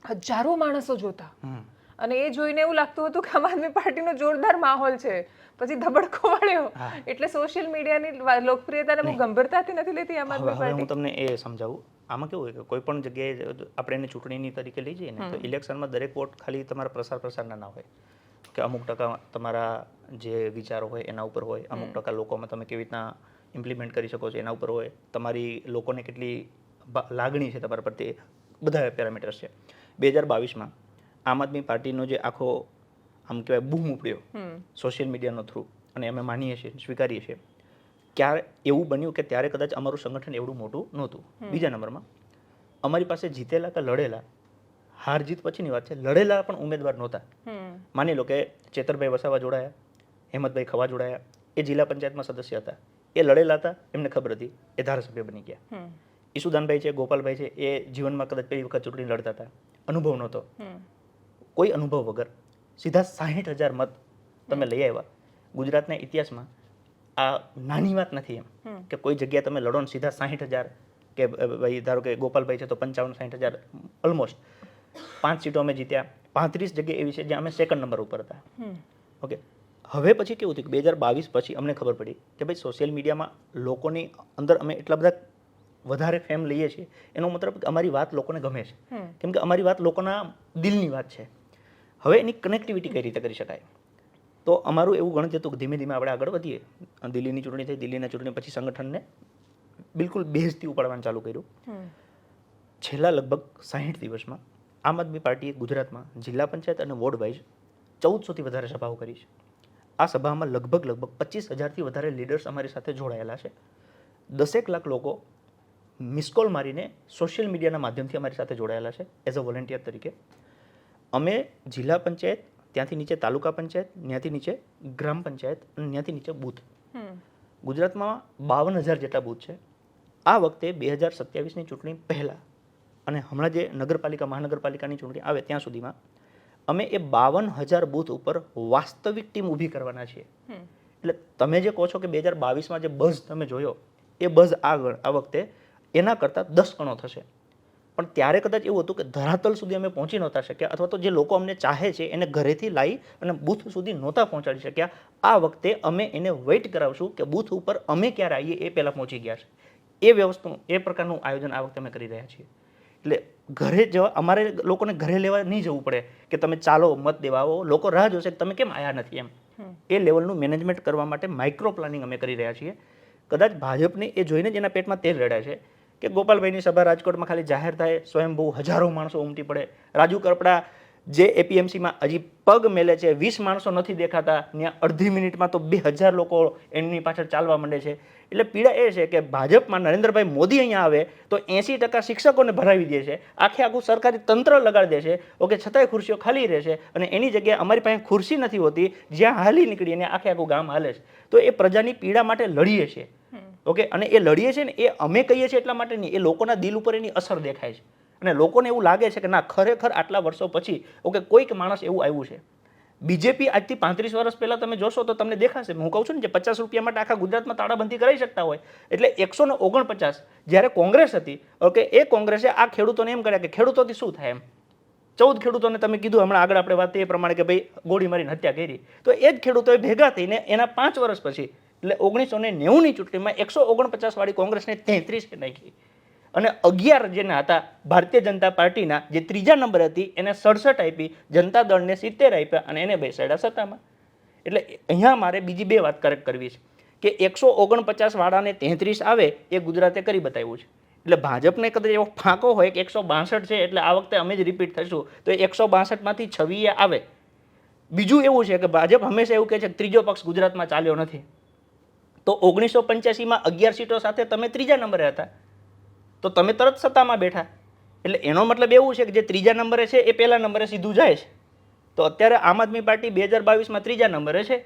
હજારો માણસો જોતા. અને એ જોઈને એવું લાગતું હતું કે આમ આદમી પાર્ટીનો જોરદાર માહોલ છે. પછી ધબડકો વાળ્યો. એટલે સોશિયલ મીડિયાની લોકપ્રિયતાને બહુ ગંભીરતાથી નથી લેતી આમ આદમી પાર્ટી. હું તમને એ સમજાવું. આમાં કેવું હોય કે કોઈ પણ જગ્યાએ આપણે એને ચૂંટણીની તરીકે લઈ જઈએ ને તો ઇલેક્શનમાં દરેક વોટ ખાલી તમારા પ્રસારના ના હોય કે અમુક ટકા તમારા જે વિચારો હોય એના ઉપર હોય, અમુક ટકા લોકોમાં તમે કેવી રીતના ઇમ્પ્લિમેન્ટ કરી શકો છો એના ઉપર હોય, તમારી લોકોને કેટલી લાગણી છે તમારા પ્રત્યે, બધા પેરામીટર્સ છે. 2022માં આમ આદમી પાર્ટીનો જે આખો આમ કહેવાય બૂમ ઉપડ્યો સોશિયલ મીડિયાનો થ્રુ, અને અમે માનીએ છીએ, સ્વીકારીએ છીએ, ક્યારે એવું બન્યું કે ત્યારે કદાચ અમારું સંગઠન એવડું મોટું નહોતું. બીજા નંબરમાં અમારી પાસે જીતેલા કે લડેલા, હાર જીત પછીની વાત છે, લડેલા પણ ઉમેદવાર નહોતા. માની લો કે ચેતરભાઈ વસાવા જોડાયા, હેમંતભાઈ ખવા જોડાયા, એ જિલ્લા પંચાયતમાં સદસ્ય હતા, એ લડેલા હતા, એમને ખબર હતી, એ ધારાસભ્ય બની ગયા. ઈસુદાનભાઈ છે, ગોપાલભાઈ છે, એ જીવનમાં કદાચ પહેલી વખત ચૂંટણી લડતા હતા, અનુભવ નહોતો. કોઈ અનુભવ વગર સીધા 60,000 મત તમે લઈ આવ્યા. ગુજરાતના ઇતિહાસમાં આ નાની વાત નથી એમ કે કોઈ જગ્યાએ તમે લડો ને સીધા 60,000, કે ભાઈ ધારો કે ગોપાલભાઈ છે તો 55-60,000, ઓલમોસ્ટ 5 સીટો અમે જીત્યા. 35 જગ્યાએ એવી છે જ્યાં અમે સેકન્ડ નંબર ઉપર હતા. ઓકે, હવે પછી કેવું થયું કે 2022 પછી અમને ખબર પડી કે ભાઈ સોશિયલ મીડિયામાં લોકોની અંદર અમે એટલા બધા વધારે ફેમ લઈએ છીએ, એનો મતલબ અમારી વાત લોકોને ગમે છે, કેમ કે અમારી વાત લોકોના દિલની વાત છે. હવે એની કનેક્ટિવિટી કઈ રીતે કરી શકાય? તો અમારું એવું ગણિત હતું કે ધીમે ધીમે આપણે આગળ વધીએ. દિલ્હીની ચૂંટણી થઈ, દિલ્હીના ચૂંટણી પછી સંગઠનને બિલકુલ બેઝથી ઉપાડવાનું ચાલુ કર્યું. છેલ્લા લગભગ 60 દિવસમાં આમ આદમી પાર્ટીએ ગુજરાતમાં જિલ્લા પંચાયત અને વોર્ડ વાઇઝ 1400થી વધારે સભાઓ કરી છે. આ સભામાં લગભગ 25,000થી વધારે લીડર્સ અમારી સાથે જોડાયેલા છે. 10 લાખ લોકો મિસ કોલ મારીને સોશિયલ મીડિયાના માધ્યમથી અમારી સાથે જોડાયેલા છે એઝ અ વોલેન્ટિયર તરીકે. અમે જિલ્લા પંચાયત, ત્યાંથી નીચે તાલુકા પંચાયત, ત્યાંથી નીચે ગ્રામ પંચાયત અને ત્યાંથી નીચે બૂથ, ગુજરાતમાં 52,000 જેટલા બૂથ છે. આ વખતે 2027ની ચૂંટણી પહેલાં અને હમણાં જે નગરપાલિકા મહાનગરપાલિકાની ચૂંટણી આવે ત્યાં સુધીમાં અમે એ 52,000 બૂથ ઉપર વાસ્તવિક ટીમ ઊભી કરવાના છીએ. એટલે તમે જે કહો છો કે 2022માં જે બઝ તમે જોયો એ બઝ આ વખતે એના કરતાં 10 ગણો થશે. પણ ત્યારે કદાચ એવું હતું કે ધરાતલ સુધી અમે પહોંચી નહોતા શક્યા, અથવા તો જે લોકો અમને ચાહે છે એને ઘરેથી લાવી અને બૂથ સુધી નહોતા પહોંચાડી શક્યા. આ વખતે અમે એને વેઇટ કરાવશું કે બૂથ ઉપર અમે ક્યારે આવીએ એ પહેલાં પહોંચી ગયા છે. એ વ્યવસ્થા, એ પ્રકારનું આયોજન આ વખતે અમે કરી રહ્યા છીએ. એટલે ઘરે જવા, અમારે લોકોને ઘરે લેવા નહીં જવું પડે કે તમે ચાલો મત દેવા આવો, લોકો રાહ જોશે કે તમે કેમ આવ્યા નથી એમ. એ લેવલનું મેનેજમેન્ટ કરવા માટે માઇક્રો પ્લાનિંગ અમે કરી રહ્યા છીએ. કદાચ ભાજપને એ જોઈને જ એના પેટમાં તેલ રેડાય છે કે ગોપાલભાઈની સભા રાજકોટમાં ખાલી જાહેર થાય, સ્વયંભૂ હજારો માણસો ઉમટી પડે. રાજુ કરપડા જે એપીએમસીમાં હજી પગ મેલે છે, 20 માણસો નથી દેખાતા, ત્યાં અડધી મિનિટમાં તો 2,000 લોકો એમની પાછળ ચાલવા માંડે છે. એટલે પીડા એ છે કે ભાજપમાં નરેન્દ્રભાઈ મોદી અહીંયા આવે તો 80% શિક્ષકોને ભરાવી દે છે, આખે આખું સરકારી તંત્ર લગાડી દે છે. ઓકે, છતાંય ખુરશીઓ ખાલી રહે છે અને એની જગ્યાએ અમારી પાસે ખુરશી નથી હોતી, જ્યાં હાલી નીકળીને આખે આખું ગામ હાલે છે. તો એ પ્રજાની પીડા માટે લડીએ છીએ. ઓકે, અને એ લડીએ છીએ ને એ અમે કહીએ છીએ એટલા માટે નહીં, એ લોકોના દિલ ઉપર એની અસર દેખાય છે અને લોકોને એવું લાગે છે કે ના, ખરેખર આટલા વર્ષો પછી ઓકે કોઈક માણસ એવું આવ્યું છે. બીજેપી આજથી 35 વર્ષ પહેલાં તમે જોશો તો તમને દેખાશે. હું કહું છું ને, જે 50 રૂપિયા માટે આખા ગુજરાતમાં તાળાબંધી કરાવી શકતા હોય, એટલે 149 જ્યારે કોંગ્રેસ હતી, ઓકે, એ કોંગ્રેસે આ ખેડૂતોને એમ કર્યા કે ખેડૂતોથી શું થાય એમ. 14 ખેડૂતોને તમે કીધું હમણાં આગળ આપણે વાત એ પ્રમાણે કે ભાઈ ગોળી મારીને હત્યા કરી, તો એ જ ખેડૂતોએ ભેગા થઈને એના 5 વર્ષ પછી એટલે 1990ની ચૂંટણીમાં 149 વાળી કોંગ્રેસને 33 નાખી અને 11 જેના હતા ભારતીય જનતા પાર્ટીના, જે ત્રીજા નંબર હતી, એને 67 આપી, જનતા દળને 70 આપ્યા અને એને બેસાડ્યા સત્તામાં. એટલે અહીંયા મારે બીજી 2 વાત કરેક્ટ કરવી છે કે 149 વાળાને 33 આવે એ ગુજરાતે કરી બતાવ્યું છે. એટલે ભાજપને કદાચ એવો ફાંકો હોય કે 162 છે એટલે આ વખતે અમે જ રિપીટ થઈશું તો 162માંથી 26 આવે. બીજું એવું છે કે ભાજપ હંમેશા એવું કહે છે કે ત્રીજો પક્ષ ગુજરાતમાં ચાલ્યો નથી. તો 1985માં 11 સીટો સાથે તમે ત્રીજા નંબરે હતા, તો તમે તરત સત્તામાં બેઠા. એટલે એનો મતલબ એવું છે કે જે ત્રીજા નંબરે છે એ પહેલા નંબરે સીધું જાય છે. તો અત્યારે આમ આદમી પાર્ટી 2022માં ત્રીજા નંબરે છે.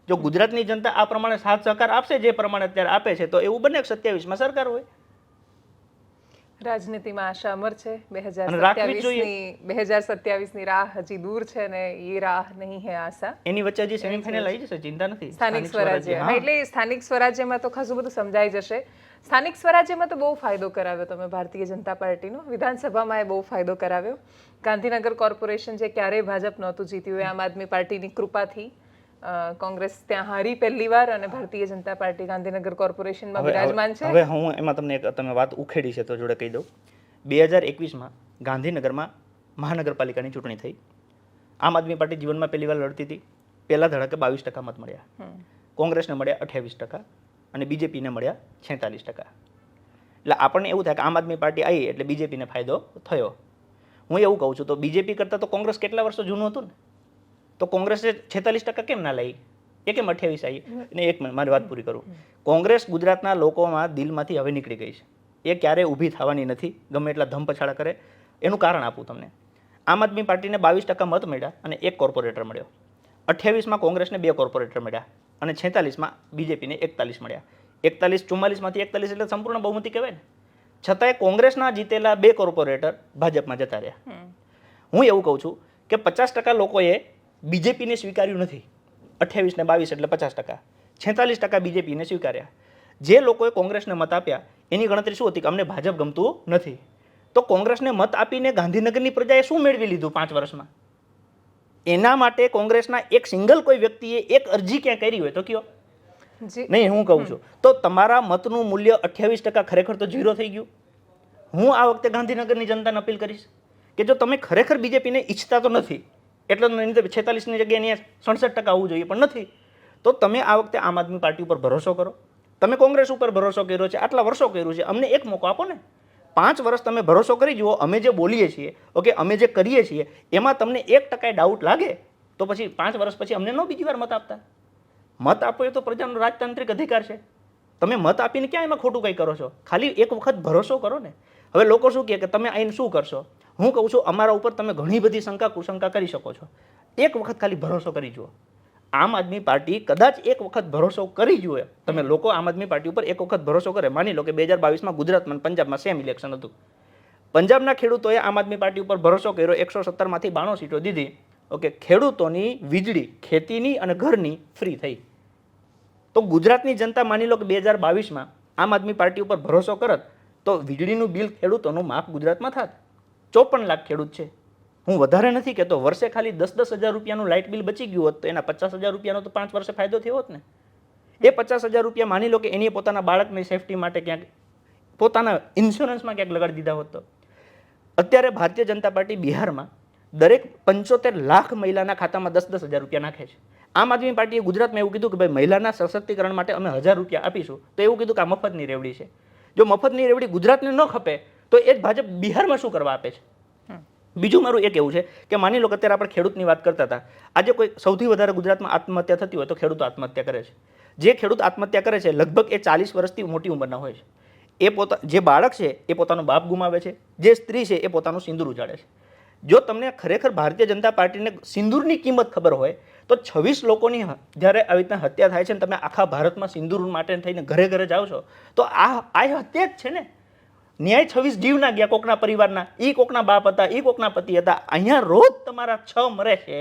જો ગુજરાતની જનતા આ પ્રમાણે સાથ સહકાર આપશે જે પ્રમાણે અત્યારે આપે છે, તો એવું બને કે 27માં સરકાર હોય. રાજનીતિમાં આશા અમર છે. અને રાખવી જ જોઈએ. 2027ની રાહ હજી દૂર છે ને એ રાહ નહીં હે આશા. એની વચ્ચે હજી સેમીફાઇનલ આવી જશે, ચિંતા નથી. સ્થાનિક સ્વરાજ્ય, હા, એટલે સ્થાનિક સ્વરાજ્યમાં તો ખાસું બધું સમજાઈ જશે. સ્થાનિક સ્વરાજ્યમાં તો બહુ ફાયદો કરાવ્યો તમે ભારતીય જનતા પાર્ટીનો, વિધાનસભામાં એ બહુ ફાયદો કરાવ્યો. ગાંધીનગર કોર્પોરેશન જે ક્યારેય ભાજપ નહોતું જીત્યું, એ આમ આદમી પાર્ટીની કૃપાથી કોંગ્રેસ ત્યાં હારી પહેલી વાર અને ભારતીય જનતા પાર્ટી ગાંધીનગર કોર્પોરેશનમાં વિરાજમાન છે. હવે હું એમાં તમને તમે વાત ઉખેડી છે તો જોડે કહી દઉં. 2021માં ગાંધીનગરમાં મહાનગરપાલિકાની ચૂંટણી થઈ. આમ આદમી પાર્ટી જીવનમાં પહેલી વાર લડતી હતી. પહેલા ધડાકે 22% મત મળ્યા, કોંગ્રેસને મળ્યા 28% અને બીજેપીને મળ્યા 46%. એટલે આપણને એવું થાય કે આમ આદમી પાર્ટી આવી એટલે બીજેપીને ફાયદો થયો. હું એવું કહું છું તો બીજેપી કરતાં તો કોંગ્રેસ કેટલા વર્ષો જૂનું હતું ને, તો કોંગ્રેસે 46% કેમ ના લઈ, એ કેમ 28 આવી? અને એક મિનિટ મારી વાત પૂરી કરું. કોંગ્રેસ ગુજરાતના લોકોમાં દિલમાંથી હવે નીકળી ગઈ છે. એ ક્યારેય ઊભી થવાની નથી, ગમે એટલા ધમપછાડા કરે. એનું કારણ આપું તમને. આમ આદમી પાર્ટીને 22% મત મળ્યા અને 1 કોર્પોરેટર મળ્યો. 28માં કોંગ્રેસને 2 કોર્પોરેટર મળ્યા અને 46માં બીજેપીને 41 મળ્યા. 44માંથી 41 એટલે સંપૂર્ણ બહુમતી કહેવાય ને. છતાંય કોંગ્રેસના જીતેલા 2 કોર્પોરેટર ભાજપમાં જતા રહ્યા. હું એવું કહું છું કે 50% લોકોએ બીજેપીને સ્વીકાર્યું નથી. 28 ને 22 એટલે 50%. 46% બીજેપીને સ્વીકાર્યા. જે લોકોએ કોંગ્રેસને મત આપ્યા એની ગણતરી શું હતી કે અમને ભાજપ ગમતું નથી. તો કોંગ્રેસને મત આપીને ગાંધીનગરની પ્રજાએ શું મેળવી લીધું 5 વર્ષમાં? એના માટે કોંગ્રેસના એક સિંગલ કોઈ વ્યક્તિએ એક અરજી ક્યાં કરી હોય તો કયો? નહીં, હું કહું છું તો તમારા મતનું મૂલ્ય 28% ખરેખર તો 0 થઈ ગયું. હું આ વખતે ગાંધીનગરની જનતાને અપીલ કરીશ કે જો તમે ખરેખર બીજેપીને ઈચ્છતા તો નથી, એટલે 46ની જગ્યાએ 67% આવવું જોઈએ પણ નથી, તો તમે આ વખતે આમ આદમી પાર્ટી ઉપર ભરોસો કરો. તમે કોંગ્રેસ ઉપર ભરોસો કર્યો છે, આટલા વર્ષો કર્યું છે, અમને એક મોકો આપો ને. 5 વર્ષ તમે ભરોસો કરી જુઓ. અમે જે બોલીએ છીએ, ઓકે, અમે જે કરીએ છીએ એમાં તમને 1% ડાઉટ લાગે તો પછી 5 વર્ષ પછી અમને ન બીજી વાર મત આપતા. મત આપવો એ તો પ્રજાનો રાજતાંત્રિક અધિકાર છે. તમે મત આપીને ક્યાં એમાં ખોટું કંઈ કરો છો? ખાલી એક વખત ભરોસો કરો ને. હવે લોકો શું કહે કે તમે આઈને શું કરશો? હું કહું છું અમારા ઉપર તમે ઘણી બધી શંકા કુશંકા કરી શકો છો, એક વખત ખાલી ભરોસો કરી જુઓ. આમ આદમી પાર્ટી કદાચ એક વખત ભરોસો કરી જુએ, તમે લોકો આમ આદમી પાર્ટી ઉપર એક વખત ભરોસો કરે. માની લો કે 2022માં ગુજરાતમાં પંજાબમાં સેમ ઇલેક્શન હતું. પંજાબના ખેડૂતોએ આમ આદમી પાર્ટી ઉપર ભરોસો કર્યો, 117 માંથી 92 સીટો દીધી. ઓકે, ખેડૂતોની વીજળી ખેતીની અને ઘરની ફ્રી થઈ. તો ગુજરાતની જનતા માની લો કે 2022માં આમ આદમી પાર્ટી ઉપર ભરોસો કરત તો વીજળીનું બિલ ખેડૂતોનું માફ ગુજરાતમાં થાત. 54 લાખ ખેડૂત છે. હું વધારે નથી કહેતો, વર્ષે ખાલી 10-10 હજાર રૂપિયાનું લાઇટ બિલ બચી ગયું હોત તો એના 50,000 રૂપિયાનો તો 5 વર્ષે ફાયદો થયો હોત ને. એ 50,000 રૂપિયા માની લો કે એની પોતાના બાળકની સેફટી માટે ક્યાંક પોતાના ઇન્સ્યોરન્સમાં ક્યાંક લગાડી દીધા હોત તો. અત્યારે ભારતીય જનતા પાર્ટી બિહારમાં દરેક 75 લાખ મહિલાના ખાતામાં 10-10 હજાર રૂપિયા નાખે છે. આમ આદમી પાર્ટીએ ગુજરાતમાં એવું કીધું કે ભાઈ મહિલાના સશક્તિકરણ માટે અમે 1000 રૂપિયા આપીશું, તો એવું કીધું કે આ મફતની રેવડી છે. જો મફતની રેવડી ગુજરાતને ન ખપે તો એ જ ભાજપ બિહારમાં શું કરવા આપે છે? બીજું મારું એ કહેવું છે કે માની લો કે અત્યારે આપણે ખેડૂતની વાત કરતા હતા, આજે કોઈ સૌથી વધારે ગુજરાતમાં આત્મહત્યા થતી હોય તો ખેડૂતો આત્મહત્યા કરે છે. જે ખેડૂત આત્મહત્યા કરે છે લગભગ એ 40 વર્ષથી મોટી ઉંમરના હોય છે. જે બાળક છે એ પોતાનો બાપ ગુમાવે છે, જે સ્ત્રી છે એ પોતાનું સિંદૂર ઉજાડે છે. જો તમને ખરેખર ભારતીય જનતા પાર્ટીને સિંદૂરની કિંમત ખબર હોય તો 26 લોકોની જ્યારે આવી રીતના હત્યા થાય છે ને તમે આખા ભારતમાં સિંદૂર માટે થઈને ઘરે ઘરે જાઓ છો તો આ હત્યા જ છે ને. ન્યાય 26 જીવ ના ગયા કોકના પરિવારના, એ કોકના બાપ હતા, એ કોકના પતિ હતા. અહીંયા રોજ તમારા 6 મરે છે,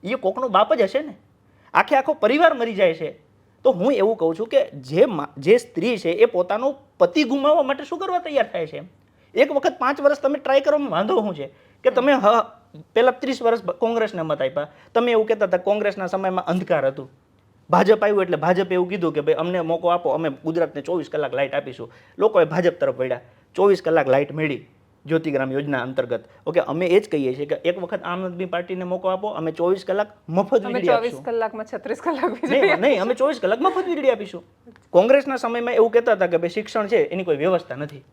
એ કોકનો બાપ જ હશે ને. આખો પરિવાર મરી જાય છે. તો હું એવું કહું છું કે જે સ્ત્રી છે એ પોતાનો પતિ ગુમાવવા માટે શું કરવા તૈયાર થાય છે? એક વખત 5 વર્ષ તમે ટ્રાય કરવામાં વાંધો શું છે કે તમે પહેલા 30 વર્ષ કોંગ્રેસને મત આપ્યા, તમે એવું કહેતા હતા કોંગ્રેસના સમયમાં અંધકાર હતું. ભાજપ આવ્યું એટલે ભાજપે એવું કીધું કે ભાઈ અમને મોકો આપો, અમે ગુજરાતને 24 કલાક લાઇટ આપીશું. લોકોએ ભાજપ તરફ વળ્યા, 24 કલાક લાઇટ મળી જ્યોતિગ્રામ યોજના અંતર્ગત. ઓકે, અમે એ જ કહીએ છીએ કે એક વખત આમ આદમી પાર્ટીને મોકો આપો, અમે 24 કલાક મફત વીજળી આપીશું. 24 કલાકમાં 36 કલાક નહીં, અમે 24 કલાક મફત વીજળી આપીશું. કોંગ્રેસના સમયમાં એવું કહેતા હતા કે ભાઈ શિક્ષણ છે એની કોઈ વ્યવસ્થા નથી.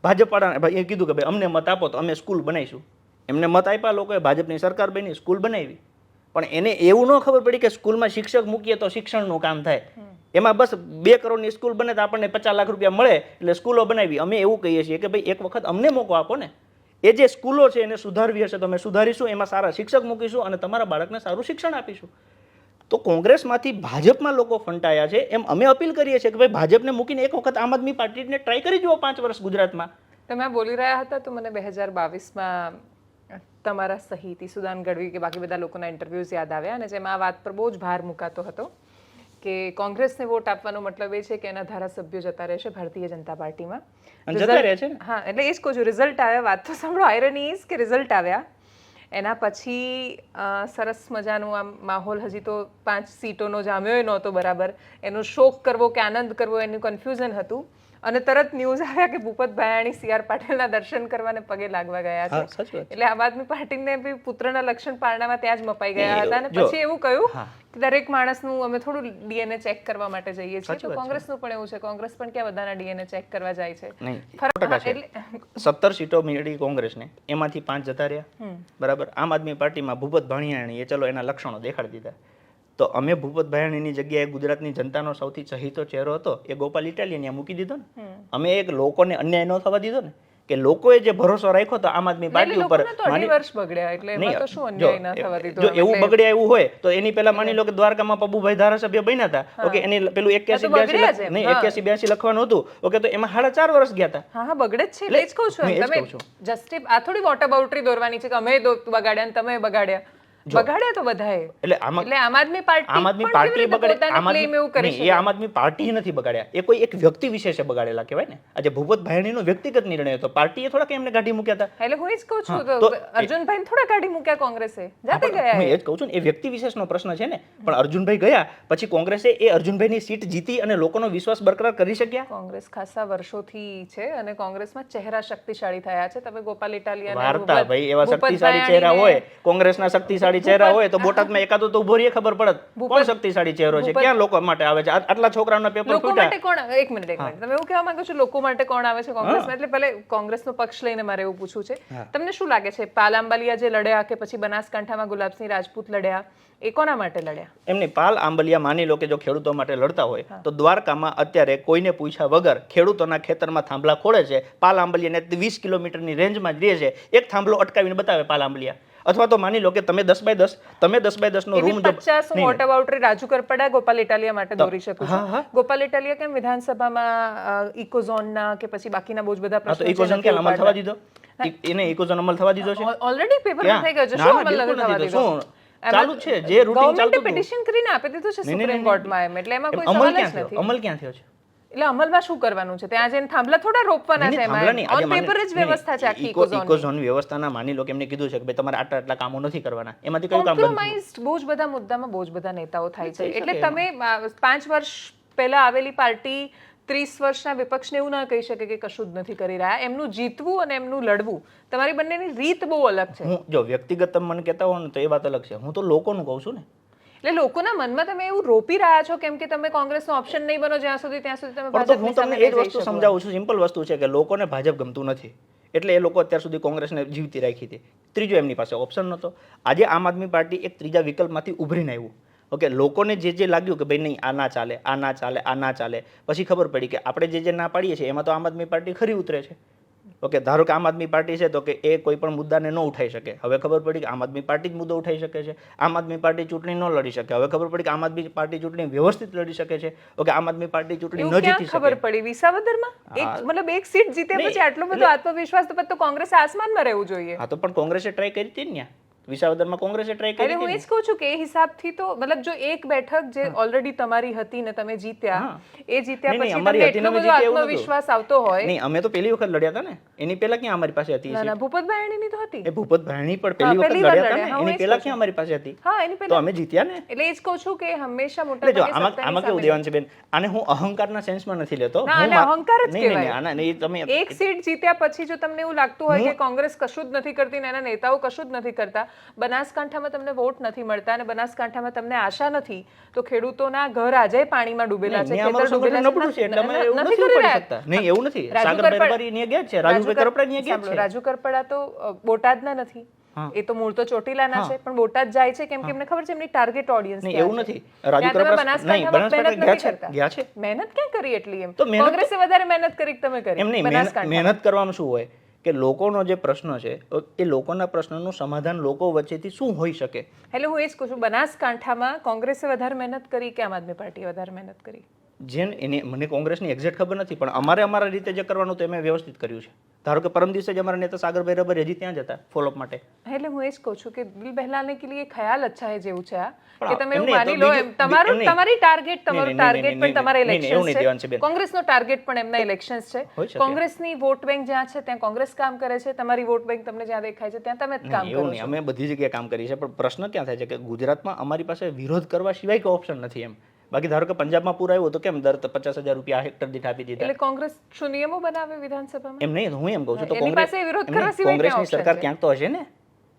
ભાજપ વાળાને એ કીધું કે ભાઈ અમને મત આપો તો અમે સ્કૂલ બનાવીશું. એમને મત આપ્યા, લોકોએ ભાજપની સરકાર બની, સ્કૂલ બનાવી. પણ એને એવું ન ખબર પડી કે સ્કૂલમાં શિક્ષક મૂકીએ તો શિક્ષણનું કામ થાય. એમાં બસ 2 કરોડની સ્કૂલ બને તો આપણને 50 લાખ રૂપિયા મળે એટલે સ્કૂલો બનાવી. અમે એવું કહીએ છીએ કે ભાઈ એક વખત અમને મોકો આપો ને. એ જે સ્કૂલો છે એને સુધારવી હશે તો અમે સુધારીશું, એમાં સારા શિક્ષક મૂકીશું અને તમારા બાળકને સારું શિક્ષણ આપીશું. તો કોંગ્રેસમાંથી ભાજપમાં લોકો ફંટાયા છે, એમ અમે અપીલ કરીએ છીએ કે ભાઈ ભાજપને મૂકીને એક વખત આમ આદમી પાર્ટીને ટ્રાય કરી જુઓ 5 વર્ષ ગુજરાતમાં. તમે આ બોલી રહ્યા હતા તો મને 2022માં તમારા સહિત ઈસુદાન ગઢવી કે બાકી બધા લોકોના ઇન્ટરવ્યૂઝ યાદ આવ્યા અને જેમાં આ વાત પર બહુ જ ભાર મુકાતો હતો કે કોંગ્રેસને વોટ આપવાનો મતલબ એ છે કે એના ધારાસભ્યો જતા રહેશે ભારતીય જનતા પાર્ટીમાં. જતા રહે છે ને. હા, એટલે એ જ કહું છું, રિઝલ્ટ આવ્યા, વાત તો સાંભળો, આયરની ઇઝ કે રિઝલ્ટ આવ્યા એના પછી સરસ મજાનું આમ માહોલ હજી તો 5 સીટોનો જામ્યો નહોતો બરાબર, એનો શોક કરવો કે આનંદ કરવો એનું કન્ફ્યુઝન હતું. અને તરત ન્યૂઝ આવ્યા કે ભૂપત ભાયાણી CR પાટીલના દર્શન કરવાને પગે લાગવા ગયા છે. એટલે આમ આદમી પાર્ટીને બી પુત્રના લક્ષણ પારણામાં ત્યાં જ મપાઈ ગયા હતા અને પછી એવું કહ્યું કે દરેક માણસનું અમે થોડું DNA ચેક કરવા માટે જઈએ છીએ. તો કોંગ્રેસનું પણ એવું છે, કોંગ્રેસ પણ ક્યાં બધાના DNA ચેક કરવા જાય છે. 17 સીટો મળી કોંગ્રેસને, એમાંથી 5 જતા રહ્યા બરાબર. આમ આદમી પાર્ટીમાં ભૂપત ભાયાણી એ ચલો એના લક્ષણો દેખાડી દીધા. તો અમે ભૂપત ભાયાણીની જગ્યાએ ગુજરાતની જનતાનો સૌથી ચહીતો ચહેરો હતો એ ગોપાલ ઇટાલિયન મૂકી દીધો ને. અમે એક લોકોને અન્યાય ન થવા દીધો ને, કે લોકોએ જે ભરોસો રાખ્યો તો આમ આદમી પાર્ટી ઉપર. વર્ષ બગડ્યા એટલે એમાં તો શું અન્યાય ન થવા દીધો. જો એવું બગડ્યા એવું હોય તો એની પહેલા માની લો કે દ્વારકામાં પબુભાઈ ધારાસભ્ય બન્યા હતા. ઓકે, એની પેલું 81-82 નહીં 81-82 લખવાનું હતું. ઓકે, તો એમાં 4.5 વર્ષ ગયા હતા. હા, બગડે જ છે એટલે જ કહું છું. તમે જસ્ટિસ આ થોડી વોટર બાઉન્ડ્રી દોરવાની છે કે અમે બગાડ્યા અને તમે બગાડ્યા. બગાડ્યા તો બધાએ. એટલે આમ આદમી પાર્ટી બગાડે, એ આમ આદમી પાર્ટી નથી બગાડ્યા, એ કોઈ એક વ્યક્તિ વિશેષે બગાડેલા કહેવાય ને. આજે ભૂપત ભાયાણીનો વ્યક્તિગત નિર્ણય હતો, પાર્ટીએ થોડા એમને કાઢી મૂક્યા હતા. એટલે હું એ જ કહું છું, તો અર્જુનભાઈ થોડા કાઢી મૂક્યા કોંગ્રેસે, જાતે ગયા. હું એ જ કહું છું ને, એ વ્યક્તિ વિશેષનો પ્રશ્ન છે ને. પણ અર્જુનભાઈ ગયા પછી કોંગ્રેસે એ અર્જુનભાઈની સીટ જીતી અને લોકોનો વિશ્વાસ બરકરાર કરી શક્યા. કોંગ્રેસ ખાસા વર્ષોથી છે અને કોંગ્રેસમાં ચહેરા શક્તિશાળી થયા છે. તમે ગોપાલ ઇટાલિયન વાર્તા ભાઈ એવા શક્તિશાળી ચહેરા હોય, કોંગ્રેસના શક્તિશાળી શક્તિશાળી ચહેરા હોય તો બોટાદમાં એકાદો તો ઉભો રહીએ ખબર પડત કોણ શક્તિશાળી ચહેરો છે, ક્યાં લોકો માટે આવે છે, આટલા છોકરાઓના પેપર લોકો માટે કોણ, એક મિનિટ તમે એવું કહેવા માંગો છો લોકો માટે કોણ આવે છે કોંગ્રેસમાં? એટલે ભલે કોંગ્રેસનો પક્ષ લઈને મારે એવું પૂછવું છે, તમને શું લાગે છે પાલ આંબાલિયા જે લડ્યા કે પછી બનાસકાંઠામાં ગુલાબસિંહ રાજપૂત લડ્યા, એ કોના માટે લડ્યા? એમની પાલ આંબલિયા માની લો કે જો ખેડૂતો માટે લડતા હોય તો દ્વારકામાં અત્યારે કોઈને પૂછ્યા વગર ખેડૂતોના ખેતરમાં થાંભલા ખોડે છે. પાલ આંબલિયાને 20 કિલોમીટરની રેન્જમાં જ રહે છે, એક થાંભલો અટકાવીને બતાવે પાલ આંબલિયા. અથવા તો માની લો કે તમે 10x10 નો રૂમ જો 50 હું વોટ અબાઉટ રાજુ કરપડા ગોપાલ ઇટાલિયા માટે દોરી શકું છું. ગોપાલ ઇટાલિયા કેમ વિધાનસભામાં ઇકોઝોનના કે પછી બાકીના બહુ જ બધા પ્રશ્નો છે, ઇકોઝોન કે અમલ થવા દીધો, એને ઇકોઝોન અમલ થવા દીધો છે ઓલરેડી પેપર થઈ ગયો છે, શું અમલ નથી થવા દીધો? ચાલુ છે જે રૂટીન ચાલતું હતું, પિટિશન કરીને આપી દીધું છે સુપ્રીમ કોર્ટમાં, એમ એટલે એમાં કોઈ અમલ સવાલ જ ક્યાં થયો? નથી. અમલ ક્યાં થયો છે? એટલે અમલમાં શું કરવાનું છે? ત્યાં જઈને થાંભલા થોડા રોપવાના છે, એમાં ઓન પેપર જ વ્યવસ્થા છે આખી ઇકોઝોન વ્યવસ્થાના માની લો કે એમને કીધું છે કે ભાઈ તમારે આટલા કામો નથી કરવાના, એમાંથી કયું કામ બંધ? કોમ્પ્રોમાઇઝ બહુ જ બધા મુદ્દામાં બહુ જ બધા નેતાઓ થાય છે. એટલે તમે 5 વર્ષ પહેલા આવેલી પાર્ટી 30 વર્ષના વિપક્ષને એવું ના કહી શકે કે કશું જ નથી કરી રહ્યા. એમનું જીતવું અને એમનું લડવું, તમારી બંનેની રીત બહુ અલગ છે. હું જો વ્યક્તિગત તમે મને કહેતા હો ને તો એ વાત અલગ છે, હું તો લોકોનું કહું છું ને. એટલે લોકોના મનમાં તમે એવું રોપી રહ્યા છો કેમ કે તમે કોંગ્રેસનો ઓપ્શન નહીં બનો જ્યાં સુધી ત્યાં સુધી તમે ભાજપની સામે એ જ વસ્તુ સમજાવું છું, સિમ્પલ વસ્તુ છે કે લોકોને ભાજપ ગમતું નથી એટલે એ લોકો અત્યાર સુધી કોંગ્રેસને જીવતી રાખી હતી. ત્રીજો એમની પાસે ઓપ્શન નહોતો. આજે આમ આદમી પાર્ટી એક ત્રીજા વિકલ્પમાંથી ઉભરીને આવ્યું. ઓકે, લોકોને જે લાગ્યું કે ભાઈ નહીં આ ના ચાલે, આ ના ચાલે, આ ના ચાલે, પછી ખબર પડી કે આપણે જે ના પાડીએ છીએ એમાં તો આમ આદમી પાર્ટી ખરી ઉતરે છે. ઓકે, ધારો કે આમ આદમી પાર્ટી છે તો કે એ કોઈ પણ મુદ્દાને ન ઉઠાઈ શકે, હવે ખબર પડી કે આમ આદમી પાર્ટી જ મુદ્દો ઉઠાઈ શકે છે. આમ આદમી પાર્ટી ચૂંટણી ન લડી શકે, હવે ખબર પડી કે આમ આદમી પાર્ટી ચૂંટણી વ્યવસ્થિત લડી શકે છે. ઓકે, આમ આદમી પાર્ટી ચૂંટણી ન જીતી શકે. ખબર પડી વિસાવદરમાં મતલબ એક સીટ જીતે પછી આટલો બધો આત્મવિશ્વાસ તો કોંગ્રેસ આસમાનમાં રહેવું જોઈએ. હા, તો પણ કોંગ્રેસે ટ્રાય કરી હતી ને, વિસાવદરમાં કોંગ્રેસે ટ્રાય કરી. હું એ જ કહું છું કે એ હિસાબથી તો મતલબ જો એક બેઠક જે ઓલરેડી તમારી હતી ને તમે જીત્યા, એ જીત્યા પછી તમને એટલો બધો આત્મવિશ્વાસ આવતો હોય. નહીં, અમે તો પહેલી વખત લડ્યા હતા ને, એની પહેલા ક્યાં અમારી પાસે હતી? ના, ભૂપત ભાયણીની તો હતી. એ ભૂપત ભાયણી પણ પહેલી વખત લડ્યા હતા ને, એની પહેલા ક્યાં અમારી પાસે હતી? હા, એની પહેલા તો અમે જીત્યા ને. એટલે એ જ કહું છું કે હંમેશા મોટા જો આમાં કેવું દેવાંશી બેન, આને હું અહંકારના સેન્સમાં નથી લેતો. અહંકાર જ કહેવાય. નહીં, તમે એક સીટ જીત્યા પછી જો તમને એવું લાગતું હોય કે કોંગ્રેસ કશું જ નથી કરતી ને એના નેતાઓ કશું જ નથી કરતા, બનાસકાંઠા તમને વોટ નથી મળતા અને બનાસકાંઠામાં તમને આશા નથી, તો ખેડૂતોના ઘર આજે પાણીમાં ડૂબેલા છે, ખેતર ડૂબેલા છે, નથી કરી રહ્યા. નહીં, એવું નથી. સાગરભાઈ રબારી ને ગયા છે, રાજુભાઈ કરપડા ને ગયા છે. રાજુ કરપડા તો બોટાદના નથી, એ તો મૂળ તો ચોટીલાના છે, પણ બોટાદ જાય છે કેમ કે એમને ખબર છે એમની ટાર્ગેટ ઓડિયન્સ નહીં. એવું નથી. રાજુ કરપડા બનાસકાંઠા ગયા છે. મહેનત ક્યાં કરી એટલી? એમ કોંગ્રેસે વધારે મહેનત કરી તમે કરી? એમ નહીં, મહેનત કરવામાં શું હોય કે લોકોનો જે પ્રશ્ન છે એ લોકોના પ્રશ્નનું સમાધાન લોકો વચ્ચેથી શું હોઈ શકે. એટલે હું એ જ કહું છું, બનાસકાંઠામાં કોંગ્રેસે વધારે મહેનત કરી કે આમ આદમી પાર્ટીએ વધારે મહેનત કરી? જેને એને મને કોંગ્રેસની એક્ઝેક્ટ ખબર નથી, પણ અમારા રીતે જે કરવાનું તો એમે વ્યવસ્થિત કર્યું છે. ધારો કે પરમ દિવસે જ અમારા નેતા સાગરભાઈ રબારી હજી ત્યાં જ હતા ફોલોઅપ માટે. એટલે હું એ જ કહું છું કે દિલ બહેલાને કે લીએ ખ્યાલ અચ્છા હે જેવું છે આ કે તમે એવું માની લો એમ તમારી ટાર્ગેટ પણ તમારા ઇલેક્શન્સ છે, કોંગ્રેસનો ટાર્ગેટ પણ એમના ઇલેક્શન્સ છે. કોંગ્રેસની વોટ બેંક જ્યાં છે ત્યાં કોંગ્રેસ કામ કરે છે, તમારી વોટ બેંક તમને જ્યાં દેખાય છે ત્યાં તમે કામ કરો છો. અમે બધી જગ્યાએ કામ કરીએ છીએ, પણ પ્રશ્ન ક્યાં થાય છે કે ગુજરાતમાં અમારી પાસે વિરોધ કરવા સિવાય કોઈ ઓપ્શન નથી એમ. બાકી ધારો કે પંજાબમાં પૂરા આવ્યું તો કેમ દર 50,000 રૂપિયા હેક્ટર દીઠ આપી દીધા. એટલે કોંગ્રેસ શું નિયમો બનાવે વિધાનસભામાં? એમ નહીં, હું એમ કહું છું તો કોંગ્રેસની સરકાર ક્યાંક તો હશે ને.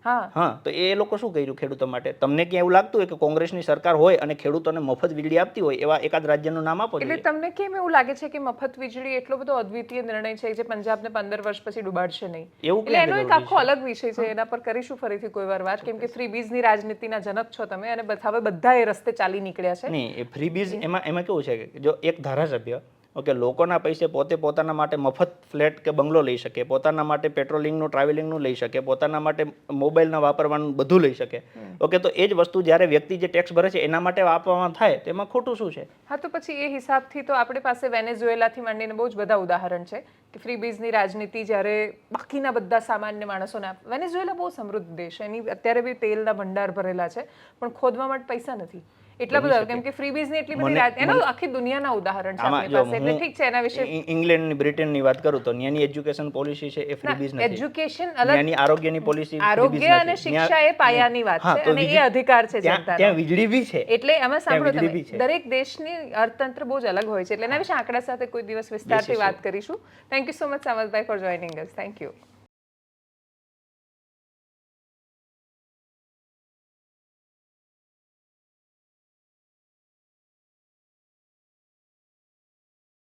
હા, તો એ લોકો શું કર્યું ખેડૂતો માટે? તમને ક્યાં એવું લાગતું હોય કે કોંગ્રેસની સરકાર હોય અને ખેડૂતોને મફત વીજળી આપતી હોય એવા એકાદ રાજ્યનું નામ આપો. એટલે તમને કેમ એવું લાગે છે કે મફત વીજળી એટલો બધો અદ્વિતીય નિર્ણય છે જે પંજાબને 15 વર્ષ પછી ડૂબાડશે નહીં? એટલે એનો એક આખો અલગ વિષય છે, એના પર કરીશું ફરીથી કોઈ વાર વાત, કેમ કે ફ્રીબીઝની રાજનીતિના જનક છો તમે અને હવે બધા એ રસ્તે ચાલી નીકળ્યા છે. નહીં, એ ફ્રીબીઝ એમાં કેવું છે કે જો એક ધારાસભ્ય ઓકે લોકોના પૈસે પોતાના માટે મફત ફ્લેટ કે બંગલો લઈ શકે, પોતાના માટે પેટ્રોલિંગનું ટ્રાવેલિંગનું લઈ શકે, પોતાના માટે મોબાઈલના વાપરવાનું બધું લઈ શકે. ઓકે, તો એ જ વસ્તુ જ્યારે વ્યક્તિ જે ટેક્સ ભરે છે એના માટે આપવામાં થાય તેમાં ખોટું શું છે? હા, તો પછી એ હિસાબથી તો આપણી પાસે વેનેઝુએલાથી માંડીને બહુ જ બધા ઉદાહરણ છે કે ફ્રીબીઝની રાજનીતિ જ્યારે બાકીના બધા સામાન્ય માણસોને વેનેઝુએલા બહુ સમૃદ્ધ દેશ, એની અત્યારે બી તેલના ભંડાર ભરેલા છે, પણ ખોદવા માટે પૈસા નથી એટલા બધા, કેમ કે ફ્રીબીઝની એટલી બધી એનો આખી દુનિયાના ઉદાહરણ છે આપણી પાસે. એટલે ઠીક છે, એના વિશે ઇંગ્લેન્ડ બ્રિટનની વાત કરું તો ત્યાંની એજ્યુકેશન પોલિસી છે એ ફ્રીબીઝ નથી. એજ્યુકેશન અલગ, ત્યાંની આરોગ્યની પોલિસી, આરોગ્ય અને શિક્ષા એ પાયાની વાત છે અને એ અધિકાર છે જનતાનો. ત્યાં વીજળી બી છે. એટલે આમાં સાંભળો તમે, દરેક દેશની અર્થતંત્ર બહુ જ અલગ હોય છે, એટલે એના વિશે આંકડા સાથે કોઈ દિવસ વિસ્તારથી વાત કરીશું. Thank you so much Samantbhai four joining us. Thank you.